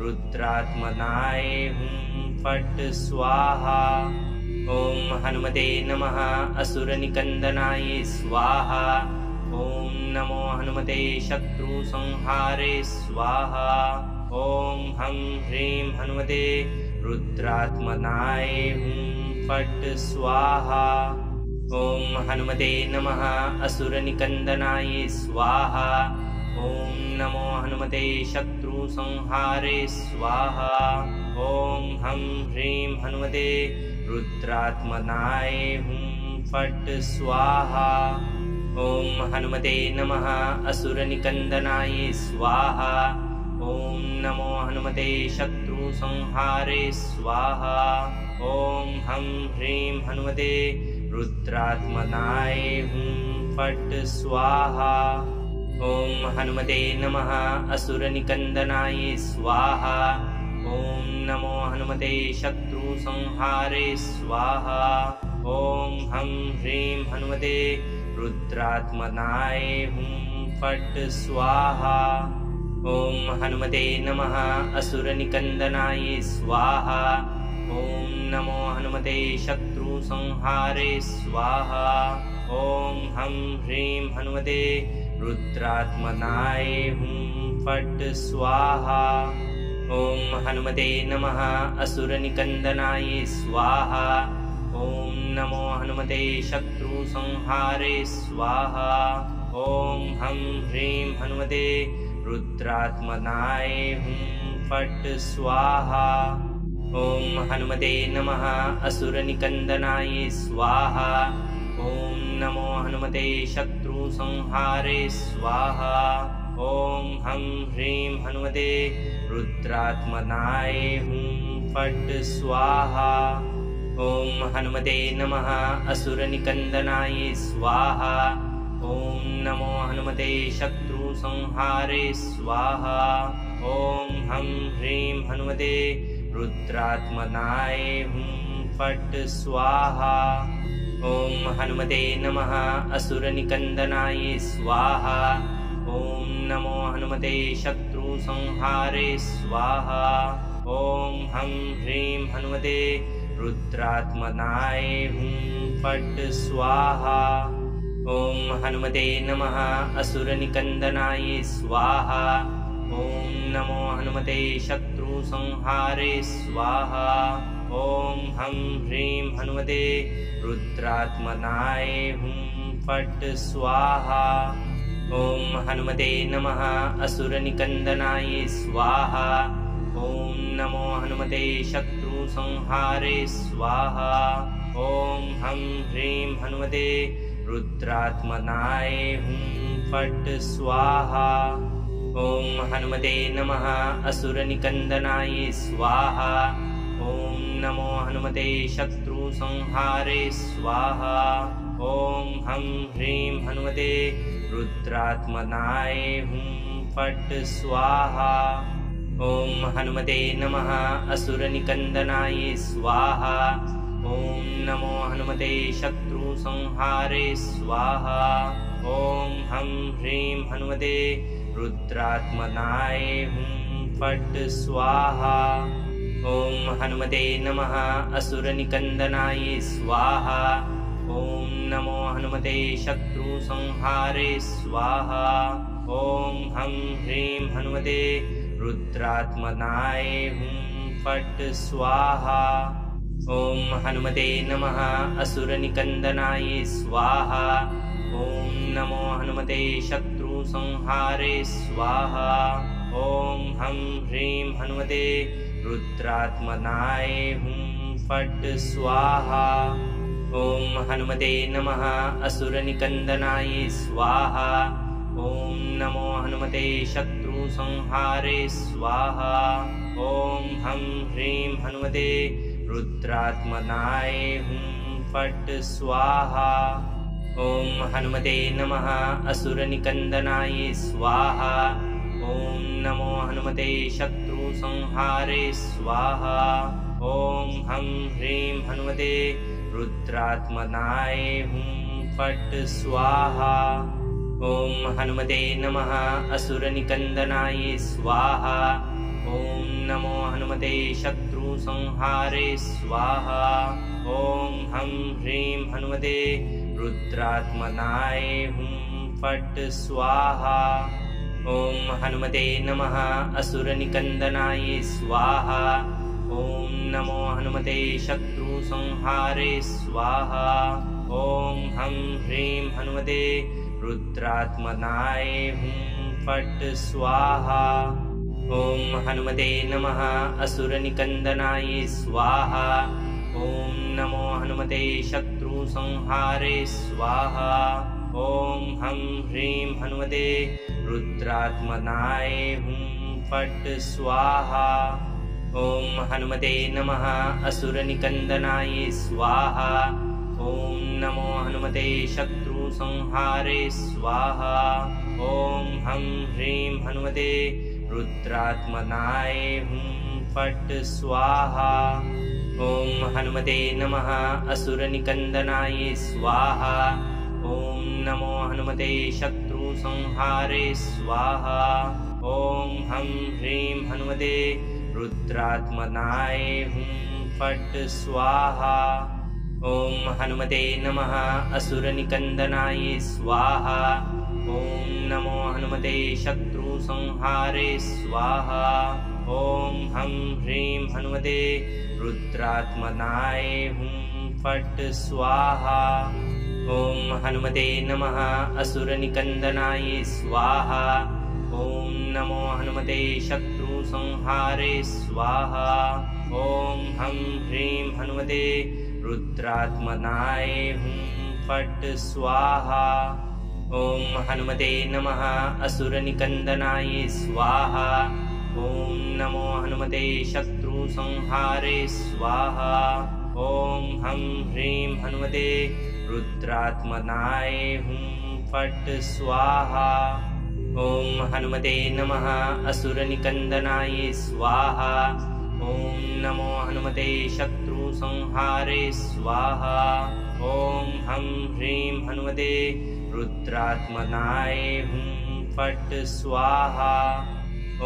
रुद्रात्मनाय हुं फट् स्वाहा। ॐ हनुमते नमः असुरनिकन्दनाय स्वाहा। ॐ नमो हनुमते शत्रुसंहारे स्वाहा। ॐ हं ह्रीं हनुमते रुद्रात्मनाय हुं फट् स्वाहा। ॐ हनुमते नमः असुरनिकन्दनाय स्वाहा। ॐ नमो हनुमते शत्रुसंहारे स्वाहा। ॐ हं ह्रीं हनुमते रुद्रात्मनाय हुं फट् स्वाहा। ॐ हनुमते नमः असुरनिकन्दनाय स्वाहा। ॐ नमो हनुमते शत्रुसंहारे स्वाहा। ॐ हं ह्रीं हनुमते रुद्रात्मनाय हुं फट् स्वाहा। ॐ हनुमते नमः असुरनिकन्दनाय स्वाहा। ॐ नमो हनुमते शत्रुसंहारे स्वाहा। ॐ हं ह्रीं हनुमते रुद्रात्मनाय हुं फट् स्वाहा। ॐ हनुमते नमः असुरनिकन्दनाय स्वाहा। ॐ नमो हनुमते शत्रुसंहारे स्वाहा। ॐ हं ह्रीं हनुमते रुद्रात्मनाय हुं फट् स्वाहा। ॐ हनुमते नमः असुरनिकन्दनाय स्वाहा। ॐ नमो हनुमते शत्रुसंहारे स्वाहा। ॐ हं ह्रीं हनुमते रुद्रात्मनाय हुं फट् स्वाहा। ॐ हनुमते नमः असुरनिकन्दनाय स्वाहा। ॐ नमो हनुमते शत्रुसंहारे स्वाहा। ॐ हं ह्रीं हनुमते रुद्रात्मनाय हुं फट् स्वाहा। ॐ हनुमते नमः असुरनिकन्दनाय स्वाहा। ॐ नमो हनुमते शत्रुसंहारे स्वाहा। ॐ हं ह्रीं हनुमते रुद्रात्मनाय हुं फट् स्वाहा। ॐ हनुमते नमः असुरनिकन्दनाय स्वाहा। ॐ नमो हनुमते शत्रुसंहारे स्वाहा। ॐ हं ह्रीं हनुमते रुद्रात्मनाय हुं फट् स्वाहा। ॐ हनुमते नमः असुरनिकन्दनाय स्वाहा। ॐ नमो हनुमते शत्रुसंहारे स्वाहा। ॐ हं ह्रीं हनुमते रुद्रात्मनाय हुं फट् स्वाहा। ॐ हनुमते नमः असुरनिकन्दनाय स्वाहा। ॐ नमो हनुमते शत्रुसंहारे स्वाहा। ॐ हं ह्रीं हनुमते रुद्रात्मनाय हुं फट् स्वाहा। ॐ हनुमते नमः असुरनिकन्दनाय स्वाहा। ॐ नमो हनुमते शत्रुसंहारे स्वाहा। ॐ हं ह्रीं हनुमते रुद्रात्मनाय हुं फट् स्वाहा। ॐ हनुमते नमः असुरनिकन्दनाय स्वाहा। ॐ नमो हनुमते शत्रुसंहारे स्वाहा। ॐ हं ह्रीं हनुमते रुद्रात्मनाय हुं फट् स्वाहा। ॐ हनुमते नमः असुरनिकन्दनाय स्वाहा। ॐ नमो हनुमते शत्रुसंहारे स्वाहा। ॐ हं ह्रीं हनुमते रुद्रात्मनाय हुं फट् स्वाहा। ॐ हनुमते नमः असुरनिकन्दनाय स्वाहा। ॐ नमो हनुमते शत्रुसंहारे स्वाहा। ॐ हं ह्रीं हनुमते रुद्रात्मनाय हुं फट् स्वाहा। ॐ हनुमते नमः असुरनिकन्दनाय स्वाहा। ॐ नमो हनुमते शत्रुसंहारे स्वाहा। ॐ हं ह्रीं हनुमते रुद्रात्मनाय हुं फट् स्वाहा। ॐ हनुमते नमः असुरनिकन्दनाय स्वाहा। ॐ नमो हनुमते शत्रुसंहारे स्वाहा। ॐ हं ह्रीं हनुमते रुद्रात्मनाय हुं फट् स्वाहा। ॐ हनुमते नमः असुरनिकन्दनाय स्वाहा। ॐ नमो हनुमते शत्रुसंहारे स्वाहा। ॐ हं ह्रीं हनुमते रुद्रात्मनाय हुं फट् स्वाहा। ॐ हनुमते नमः असुरनिकन्दनाय स्वाहा। ॐ नमो हनुमते शत्रुसंहारे स्वाहा। ॐ हं ह्रीं हनुमते रुद्रात्मनाय हुं फट् स्वाहा। ॐ हनुमते नमः असुरनिकन्दनाय स्वाहा। ॐ नमो हनुमते शत्रुसंहारे स्वाहा। ॐ हं ह्रीं हनुमते रुद्रात्मनाय हुं फट् स्वाहा। ॐ हनुमते नमः असुरनिकन्दनाय स्वाहा। ॐ नमो हनुमते शत्रुसंहारे स्वाहा। ॐ हं ह्रीं हनुमते रुद्रात्मनाय हुं फट् स्वाहा। ॐ हनुमते नमः असुरनिकन्दनाय स्वाहा। ॐ नमो हनुमते शत्रुसंहारे स्वाहा। ॐ हं ह्रीं हनुमते रुद्रात्मनाय हुं फट् स्वाहा। ॐ हनुमते नमः असुरनिकन्दनाय स्वाहा। ॐ नमो हनुमते शत्रुसंहारे स्वाहा। ॐ हं ह्रीं हनुमते रुद्रात्मनाय हुं फट् स्वाहा। ॐ हनुमते नमः असुरनिकन्दनाय स्वाहा। ॐ नमो हनुमते शत्रुसंहारे स्वाहा। ॐ हं ह्रीं हनुमते रुद्रात्मनाय हुं फट् स्वाहा। ॐ हनुमते नमः असुरनिकन्दनाय स्वाहा। ॐ नमो हनुमते शत्रुसंहारे स्वाहा। ॐ हं ह्रीं हनुमते रुद्रात्मनाय हुं फट् स्वाहा। ॐ हनुमते नमः असुरनिकन्दनाय स्वाहा। ॐ नमो हनुमते शत्रुसंहारे स्वाहा। ॐ हं ह्रीं हनुमते रुद्रात्मनाय हुं फट् स्वाहा।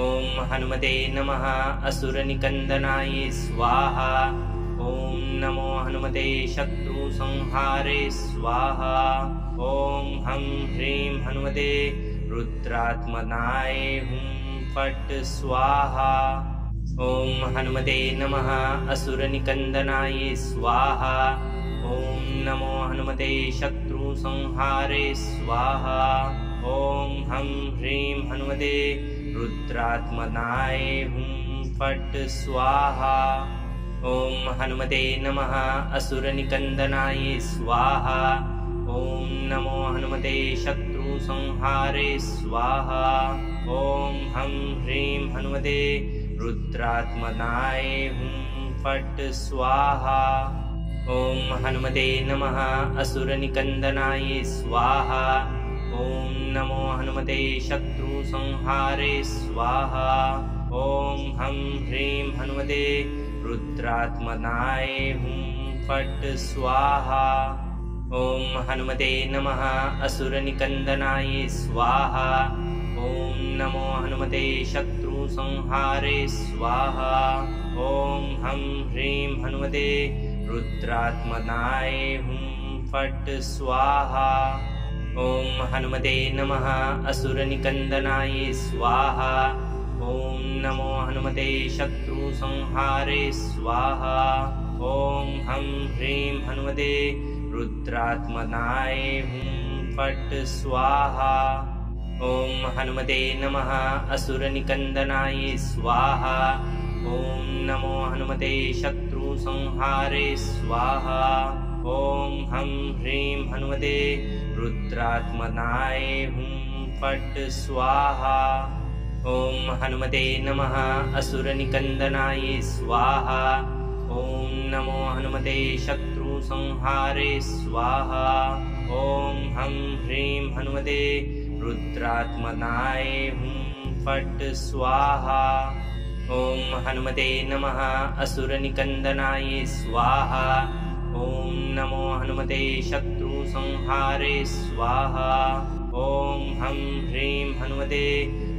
ॐ हनुमते नमः असुरनिकन्दनाय स्वाहा। ॐ नमो हनुमते शत्रुसंहारे स्वाहा। ॐ हं ह्रीं हनुमते रुद्रात्मनाय हुं फट् स्वाहा। ॐ हनुमते नमः असुरनिकन्दनाय स्वाहा। ॐ नमो हनुमते शत्रुसंहारे स्वाहा। ॐ हं ह्रीं हनुमते रुद्रात्मनाय हुं फट् स्वाहा। ॐ हनुमते नमः असुरनिकन्दनाय स्वाहा। ॐ नमो हनुमते शत्रुसंहारे स्वाहा। ॐ हं ह्रीं हनुमते रुद्रात्मनाय हुं फट् स्वाहा। ॐ हनुमते नमः असुरनिकन्दनाय स्वाहा। ॐ नमो हनुमते शत्रुसंहारे स्वाहा। ॐ हं ह्रीं हनुमते रुद्रात्मनाय हुं फट् स्वाहा। ॐ हनुमते नमः असुरनिकन्दनाय स्वाहा। ॐ नमो हनुमते शत्रुसंहारे स्वाहा। ॐ हं ह्रीं हनुमते रुद्रात्मनाय हुं फट् स्वाहा। ॐ हनुमते नमः असुरनिकन्दनाय स्वाहा। ॐ नमो हनुमते शत्रुसंहारे स्वाहा। ॐ हं ह्रीं हनुमते रुद्रात्मनाय हुं फट् स्वाहा। ॐ हनुमते नमः असुरनिकन्दनाय स्वाहा। ॐ नमो हनुमते शत्रुसंहारे स्वाहा। ॐ हं ह्रीं हनुमते रुद्रात्मनाय हुं फट् स्वाहा। ॐ हनुमते नमः असुरनिकन्दनाय स्वाहा। ॐ नमो हनुमते शत्रुसंहारे स्वाहा। ॐ हं ह्रीं हनुमते रुद्रात्मनाय हुं फट् स्वाहा। ॐ हनुमते नमः असुरनिकन्दनाय स्वाहा। ॐ नमो हनुमते शत्रुसंहारे स्वाहा। ॐ हं ह्रीं हनुमते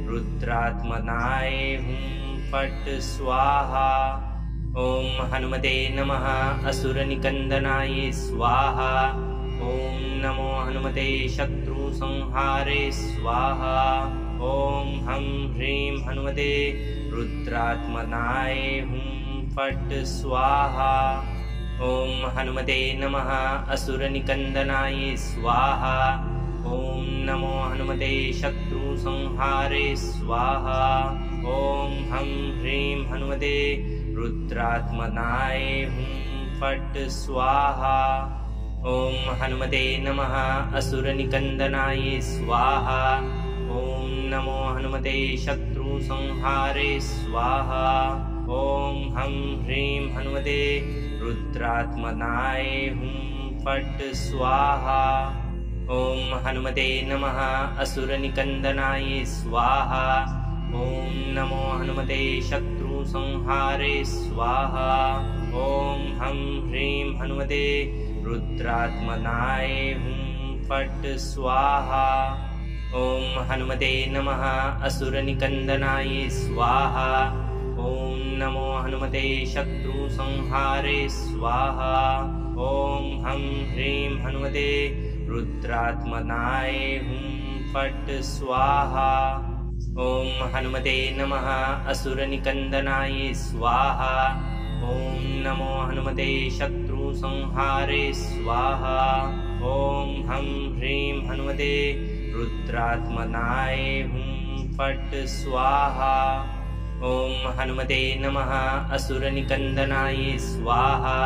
रुद्रात्मनाय हुं फट् स्वाहा। ॐ हनुमते नमः असुरनिकन्दनाय स्वाहा। ॐ नमो हनुमते शत्रुसंहारे स्वाहा। ॐ हं ह्रीं हनुमते रुद्रात्मनाय हुं फट् स्वाहा। ॐ हनुमते नमः असुरनिकन्दनाय स्वाहा। ॐ नमो हनुमते शत्रुसंहारे स्वाहा। ॐ हं ह्रीं हनुमते रुद्रात्मनाय हुं फट् स्वाहा। ॐ हनुमते नमः असुरनिकन्दनाय स्वाहा। ॐ नमो हनुमते हनुमते शत्रुसंहारे स्वाहा। ॐ हं ह्रीं हनुमते रुद्रात्मनाय हुं फट् स्वाहा। ॐ हनुमते नमः असुरनिकन्दनाय स्वाहा। ॐ नमो हनुमते शत्रुसंहारे स्वाहा। ॐ हं ह्रीं हनुमते रुद्रात्मनाय हुं फट् स्वाहा। ॐ हनुमते नमः असुरनिकन्दनाय स्वाहा। ॐ नमो हनुमते शत्रुसंहारे स्वाहा। ॐ हं ह्रीं हनुमते रुद्रात्मनाय हुं फट् स्वाहा। ॐ हनुमते नमः असुरनिकन्दनाय स्वाहा। ॐ नमो हनुमते शत्रुसंहारे स्वाहा। ॐ हं ह्रीं हनुमते रुद्रात्मनाय हुं फट् स्वाहा। ॐ हनुमते नमः असुरनिकन्दनाय स्वाहा।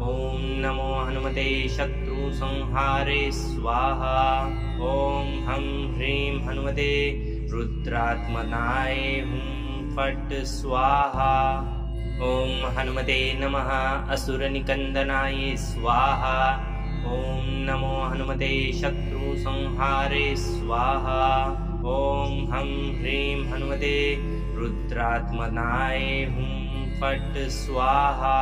ॐ नमो हनुमते शत्रुसंहारे स्वाहा। ॐ हं ह्रीं हनुमते रुद्रात्मनाय हुं फट् स्वाहा। ॐ हनुमते नमः असुरनिकन्दनाय स्वाहा। ॐ नमो हनुमते शत्रुसंहारे स्वाहा। ॐ हं ह्रीं हनुमते रुद्रात्मनाय हुं फट् स्वाहा।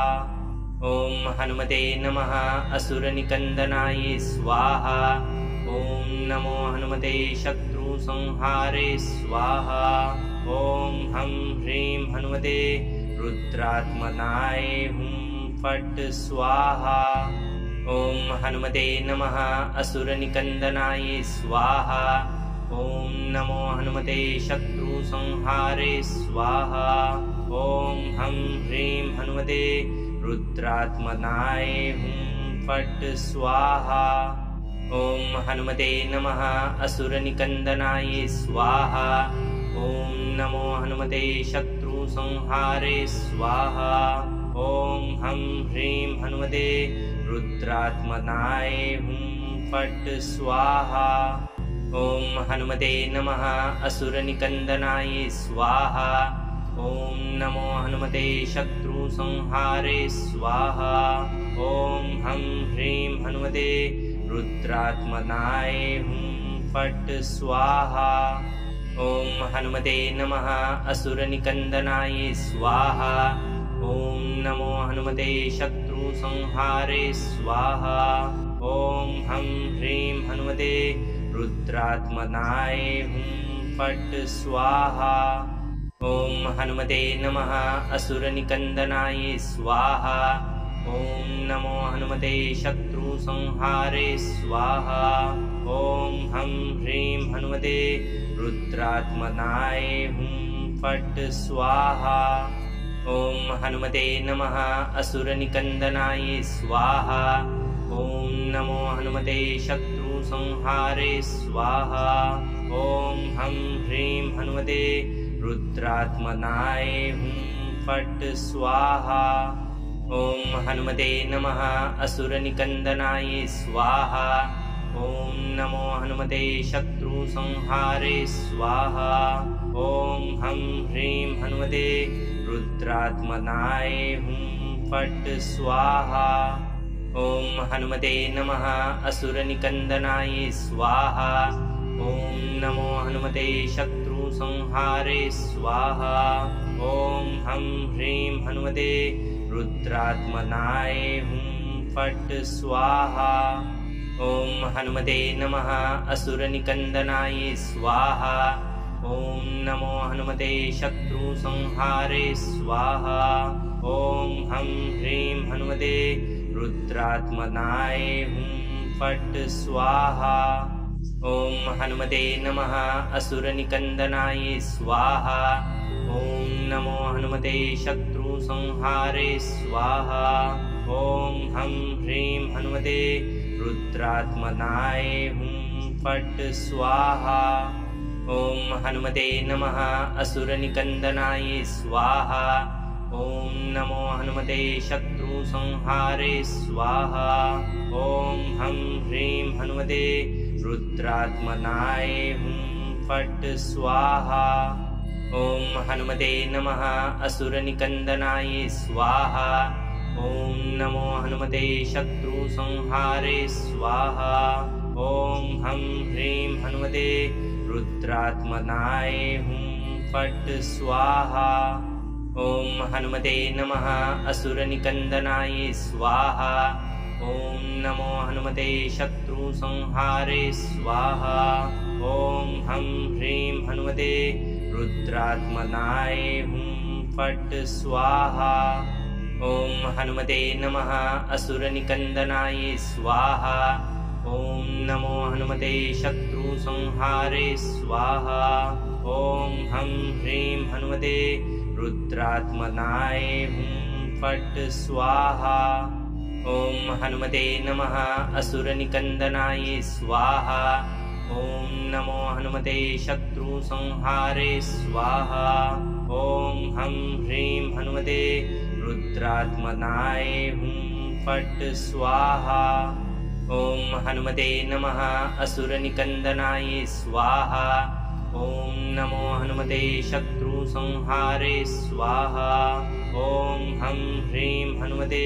ॐ हनुमते नमः असुरनिकन्दनाय स्वाहा। ॐ नमो हनुमते शत्रुसंहारे स्वाहा। ॐ हं ह्रीं हनुमते रुद्रात्मनाय हुं फट् स्वाहा। ॐ हनुमते नमः असुरनिकन्दनाय स्वाहा। ॐ नमो हनुमते शत्रुसंहारे स्वाहा। ॐ हं ह्रीं हनुमते रुद्रात्मनाय हुं फट् स्वाहा। ॐ हनुमते नमः असुरनिकन्दनाय स्वाहा। ॐ नमो हनुमते शत्रुसंहारे स्वाहा। ॐ हं ह्रीं हनुमते रुद्रात्मनाय हुं फट् स्वाहा। ॐ हनुमते नमः असुरनिकन्दनाय स्वाहा। ॐ नमो हनुमते शत्रुसंहारे स्वाहा। ॐ हं ह्रीं हनुमते रुद्रात्मनाय हुं फट् स्वाहा। ॐ हनुमते नमः असुरनिकन्दनाय स्वाहा। ॐ नमो हनुमते शत्रुसंहारे स्वाहा। ॐ हं ह्रीं हनुमते रुद्रात्मनाय हुं फट् स्वाहा। ॐ हनुमते नमः असुरनिकन्दनाय स्वाहा। ॐ नमो हनुमते शत्रुसंहारे स्वाहा। ॐ हं ह्रीं हनुमते रुद्रात्मनाय हुं फट् स्वाहा। ॐ हनुमते नमः असुरनिकन्दनाय स्वाहा। ॐ नमो हनुमते शत्रुसंहारे स्वाहा। ॐ हं ह्रीं हनुमते रुद्रात्मनाय हुं फट् स्वाहा। ॐ हनुमते नमः असुरनिकन्दनाय स्वाहा। ॐ नमो हनुमते शत्रुसंहारे स्वाहा। ॐ हं ह्रीं हनुमते रुद्रात्मनाय हुं फट् स्वाहा। ॐ हनुमते नमः असुरनिकन्दनाय स्वाहा। ॐ नमो हनुमते शत्रुसंहारे स्वाहा। ॐ हं ह्रीं हनुमते रुद्रात्मनाय हुं फट् स्वाहा। ॐ हनुमते नमः असुरनिकन्दनाय स्वाहा। ॐ नमो हनुमते शत्रुसंहारे स्वाहा। ॐ हं ह्रीं हनुमते रुद्रात्मनाय हुं फट् स्वाहा। ॐ हनुमते नमः असुरनिकन्दनाय स्वाहा। ॐ नमो हनुमते शत्रुसंहारे स्वाहा। ॐ हं ह्रीं हनुमते रुद्रात्मनाय हुं फट् स्वाहा। ॐ हनुमते नमः असुरनिकन्दनाय स्वाहा। ॐ नमो हनुमते शत्रुसंहारे स्वाहा। ॐ हं ह्रीं हनुमते रुद्रात्मनाय हुं फट् स्वाहा। ॐ हनुमते नमः असुरनिकन्दनाय स्वाहा। ॐ नमो हनुमते शत्रुसंहारे स्वाहा। ॐ हं ह्रीं हनुमते रुद्रात्मनाय हुं फट् स्वाहा। ॐ हनुमते नमः असुरनिकन्दनाय स्वाहा। ॐ नमो हनुमते शत्रुसंहारे स्वाहा। ॐ हं ह्रीं हनुमते रुद्रात्मनाय हुं फट् स्वाहा। ॐ हनुमते नमः असुरनिकन्दनाय स्वाहा। ॐ नमो हनुमते शत्रुसंहारे स्वाहा। ॐ हं ह्रीं हनुमते रुद्रात्मनाय हुं फट् स्वाहा। ॐ हनुमते नमः असुरनिकन्दनाय स्वाहा। ॐ नमो हनुमते शत्रुसंहारे स्वाहा। ॐ हं ह्रीं हनुमते रुद्रात्मनाय हुं फट् स्वाहा। ॐ हनुमते नमः असुरनिकन्दनाय स्वाहा। ॐ नमो हनुमते शत्रुसंहारे स्वाहा। ॐ हं ह्रीं हनुमते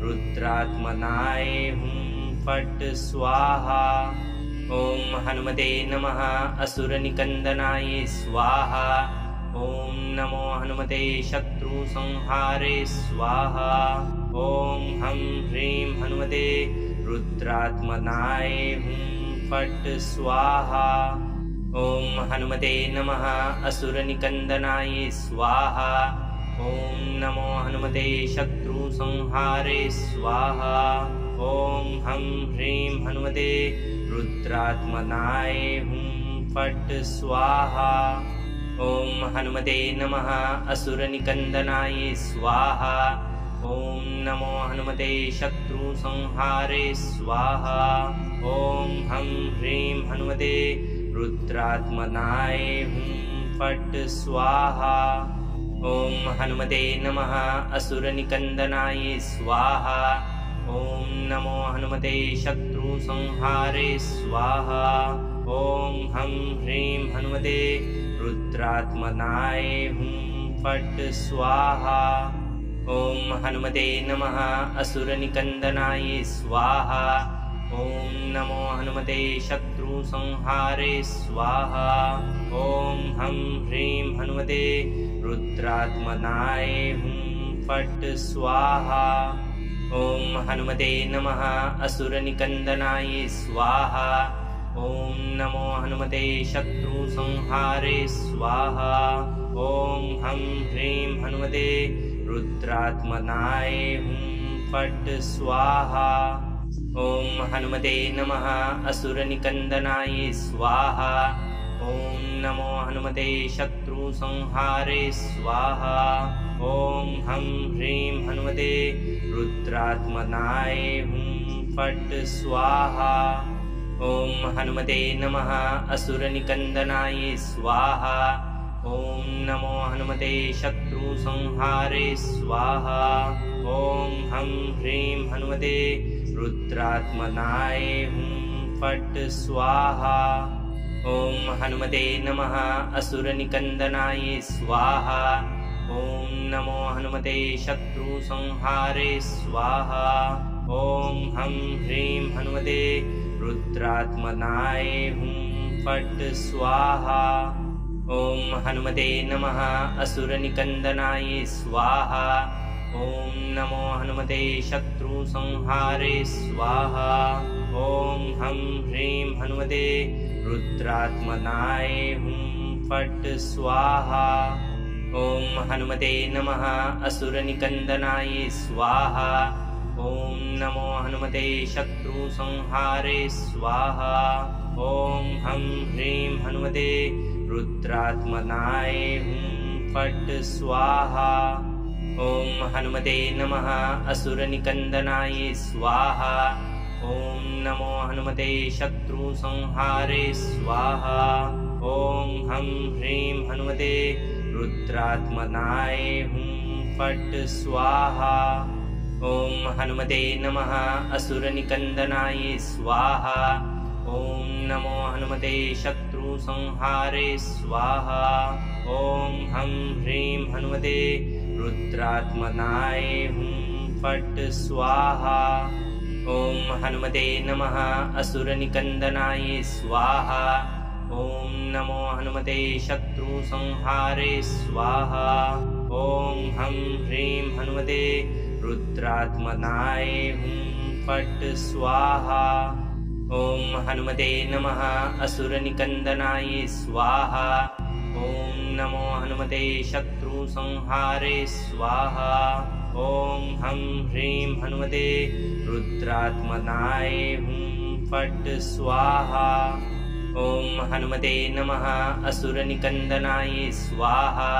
रुद्रात्मनाय हुं फट् स्वाहा। ॐ हनुमते नमः असुरनिकन्दनाय स्वाहा। ॐ नमो हनुमते शत्रुसंहारे स्वाहा। ॐ हं ह्रीं हनुमते रुद्रात्मनाय हुं फट् स्वाहा। ॐ हनुमते नमः असुरनिकन्दनाय स्वाहा। ॐ नमो हनुमते शत्रुसंहारे स्वाहा। ॐ हं ह्रीं हनुमते रुद्रात्मनाय हुं फट् स्वाहा। ॐ हनुमते नमः असुरनिकन्दनाय स्वाहा। ॐ नमो हनुमते शत्रुसंहारे स्वाहा। ॐ हं ह्रीं हनुमते रुद्रात्मनाय हुं फट् स्वाहा। ॐ हनुमते नमः असुरनिकन्दनाय स्वाहा। ॐ नमो हनुमते शत्रुसंहारे स्वाहा। ॐ हं ह्रीं हनुमते रुद्रात्मनाय हुं फट् स्वाहा। ॐ हनुमते नमः असुरनिकन्दनाय स्वाहा। ॐ नमो हनुमते शत्रुसंहारे स्वाहा। ॐ हं ह्रीं हनुमते रुद्रात्मनाय हुं फट् स्वाहा। ॐ हनुमते नमः असुरनिकन्दनाय स्वाहा। ॐ नमो हनुमते शत्रुसंहारे स्वाहा। ॐ हं ह्रीं हनुमते रुद्रात्मनाय हुं फट् स्वाहा। ॐ हनुमते नमः असुरनिकन्दनाय स्वाहा। ॐ नमो हनुमते शत्रुसंहारे स्वाहा। ॐ हं ह्रीं हनुमते रुद्रात्मनाय हुं फट् स्वाहा। ॐ हनुमते नमः असुरनिकन्दनाय स्वाहा। ॐ नमो हनुमते शत्रुसंहारे स्वाहा। ॐ हं ह्रीं हनुमते रुद्रात्मनाय हुं फट् स्वाहा। ॐ हनुमते नमः असुरनिकन्दनाय स्वाहा। ॐ नमो हनुमते शत्रुसंहारे स्वाहा। ॐ हं ह्रीं हनुमते रुद्रात्मनाय हुं फट् स्वाहा। ॐ हनुमते नमः असुरनिकन्दनाय स्वाहा। ॐ नमो हनुमते शत्रुसंहारे स्वाहा। ॐ हं ह्रीं हनुमते रुद्रात्मनाय हुं फट् स्वाहा। ॐ हनुमते नमः असुरनिकन्दनाय स्वाहा। ॐ नमो हनुमते शत्रुसंहारे स्वाहा। ॐ हं ह्रीं हनुमते रुद्रात्मनाय हुं फट् स्वाहा। ॐ हनुमते नमः असुरनिकन्दनाय स्वाहा। ॐ नमो हनुमते शत्रुसंहारे स्वाहा। ॐ हं ह्रीं हनुमते रुद्रात्मनाय हुं फट् स्वाहा। ॐ हनुमते नमः असुरनिकन्दनाय स्वाहा। ॐ नमो हनुमते शत्रु शत्रुसंहारे स्वाहा। ॐ हं ह्रीं हनुमते रुद्रात्मनाय हुं फट् स्वाहा। ॐ हनुमते नमः असुरनिकन्दनाय स्वाहा। ॐ नमो हनुमते शत्रुसंहारे स्वाहा। ॐ हं ह्रीं हनुमते रुद्रात्मनाय हुं फट् स्वाहा। ॐ हनुमते नमः असुरनिकन्दनाय स्वाहा। ॐ नमो हनुमते शत्रुसंहारे स्वाहा। ॐ हं ह्रीं हनुमते रुद्रात्मनाय हुं फट् स्वाहा। ॐ हनुमते नमः असुरनिकन्दनाय स्वाहा।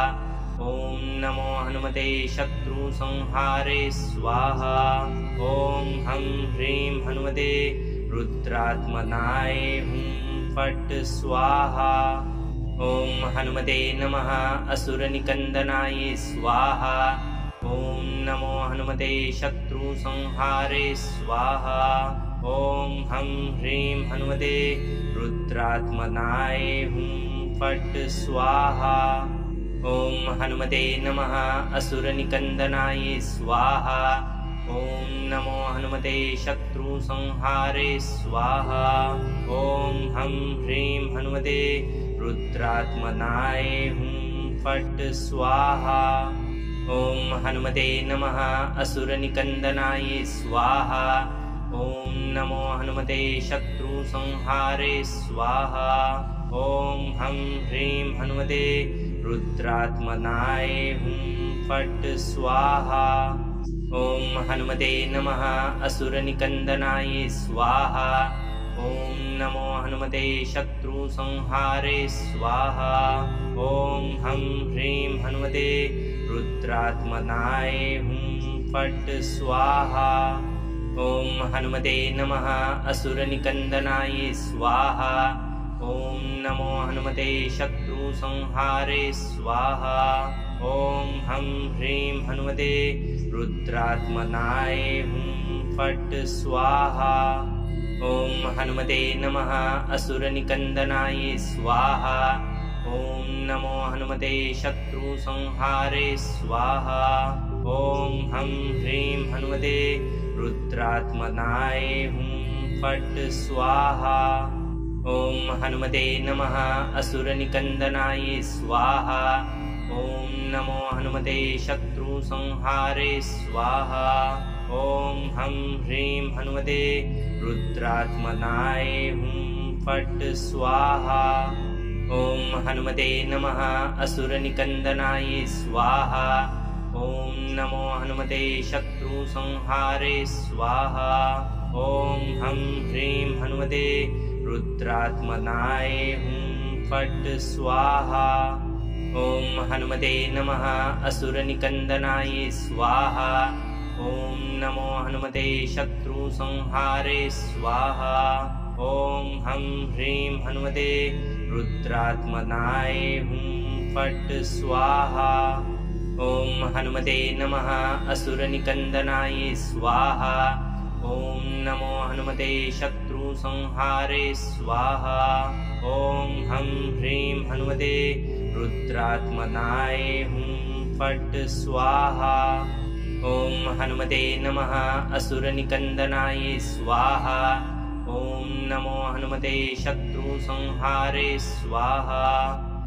ॐ नमो हनुमते शत्रुसंहारे स्वाहा। ॐ हं ह्रीं हनुमते रुद्रात्मनाय हुं फट् स्वाहा। ॐ हनुमते नमः असुरनिकन्दनाय स्वाहा। ॐ नमो हनुमते शत्रुसंहारे स्वाहा। ॐ हं ह्रीं हनुमते रुद्रात्मनाय हुं फट् स्वाहा। ॐ हनुमते नमः असुरनिकन्दनाय स्वाहा। ॐ नमो हनुमते शत्रुसंहारे स्वाहा। ॐ हं ह्रीं हनुमते रुद्रात्मनाय हुं फट् स्वाहा। ॐ हनुमते नमः असुरनिकन्दनाय स्वाहा। ॐ नमो हनुमते शत्रुसंहारे स्वाहा। ॐ हं ह्रीं हनुमते रुद्रात्मनाय हुं फट् स्वाहा। ॐ हनुमते नमः असुरनिकन्दनाय स्वाहा। ॐ नमो हनुमते शत्रुसंहारे स्वाहा। ॐ हं ह्रीं हनुमते रुद्रात्मनाय हुं फट् स्वाहा। ॐ हनुमते नमः असुरनिकन्दनाय स्वाहा। ॐ नमो हनुमते शत्रुसंहारे स्वाहा। ॐ हं ह्रीं हनुमते रुद्रात्मनाय हुं फट् स्वाहा। ॐ हनुमते नमः असुरनिकन्दनाय स्वाहा। ॐ नमो हनुमते शत्रुसंहारे स्वाहा। ॐ हं ह्रीं हनुमते रुद्रात्मनाय हुं फट् स्वाहा। ॐ हनुमते नमः असुरनिकन्दनाय स्वाहा। ॐ नमो हनुमते शत्रुसंहारे स्वाहा। ॐ हं ह्रीं हनुमते रुद्रात्मनाय हुं फट् स्वाहा। ॐ हनुमते नमः असुरनिकन्दनाय स्वाहा। ॐ नमो हनुमते शत्रुसंहारे स्वाहा। ॐ हं ह्रीं हनुमते रुद्रात्मनाय हुं फट् स्वाहा। ॐ हनुमते नमः असुरनिकन्दनाय स्वाहा। ॐ नमो हनुमते शत्रुसंहारे स्वाहा। ॐ हं ह्रीं हनुमते रुद्रात्मनाय हुं फट् स्वाहा। ॐ हनुमते नमः असुरनिकन्दनाय स्वाहा। ॐ नमो हनुमते शत्रुसंहारे स्वाहा। ॐ हं ह्रीं हनुमते रुद्रात्मनाय हुं फट् स्वाहा। ॐ हनुमते नमः असुरनिकन्दनाय स्वाहा। ॐ नमो हनुमते शत्रुसंहारे स्वाहा।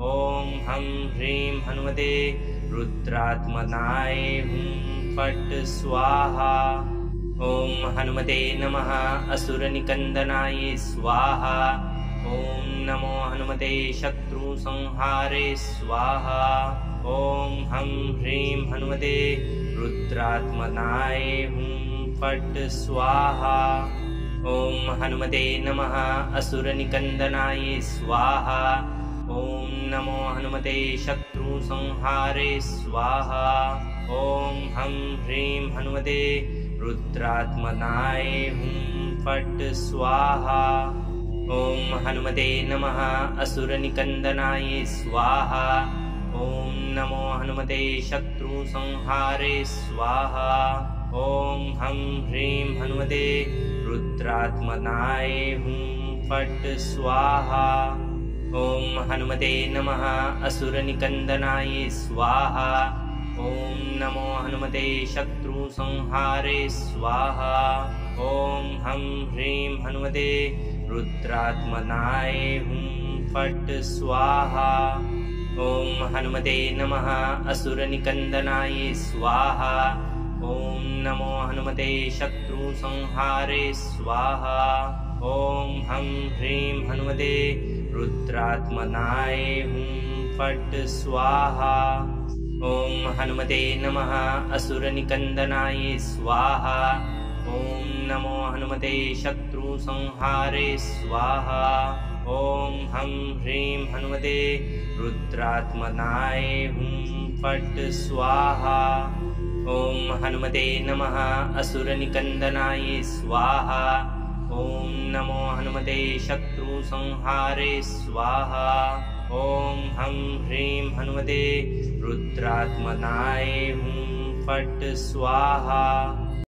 ॐ हं ह्रीं हनुमते रुद्रात्मनाय हुं फट् स्वाहा। ॐ हनुमते नमः असुरनिकन्दनाय स्वाहा। ॐ नमो हनुमते शत्रुसंहारे स्वाहा। ॐ हं ह्रीं हनुमते रुद्रात्मनाय हुं फट् स्वाहा। ॐ हनुमते नमः असुरनिकन्दनाय स्वाहा। ॐ नमो हनुमते शत्रुसंहारे स्वाहा। ॐ हं ह्रीं हनुमते रुद्रात्मनाय हुं फट् स्वाहा। ॐ हनुमते नमः असुरनिकन्दनाय स्वाहा। ॐ नमो हनुमते शत्रुसंहारे स्वाहा। ॐ हं ह्रीं हनुमते रुद्रात्मनाय हुं फट् स्वाहा। ॐ हनुमते नमः असुरनिकन्दनाय स्वाहा। ॐ नमो हनुमते शत्रुसंहारे स्वाहा। ॐ हं ह्रीं हनुमते रुद्रात्मनाय हुं फट् स्वाहा। ॐ हनुमते नमः असुरनिकन्दनाय स्वाहा। ॐ नमो हनुमते शत्रुसंहारे स्वाहा। ॐ हं ह्रीं हनुमते रुद्रात्मनाय हुं फट् स्वाहा। ॐ हनुमते नमः असुरनिकन्दनाय स्वाहा। ॐ नमो हनुमते शत्रुसंहारे स्वाहा। ॐ हं ह्रीं हनुमते रुद्रात्मनाय हुं फट् स्वाहा। ॐ हनुमते नमः असुरनिकन्दनाय स्वाहा। ॐ नमो हनुमते शत्रुसंहारे स्वाहा। ॐ हं ह्रीं हनुमते रुद्रात्मनाय हुं फट् स्वाहा।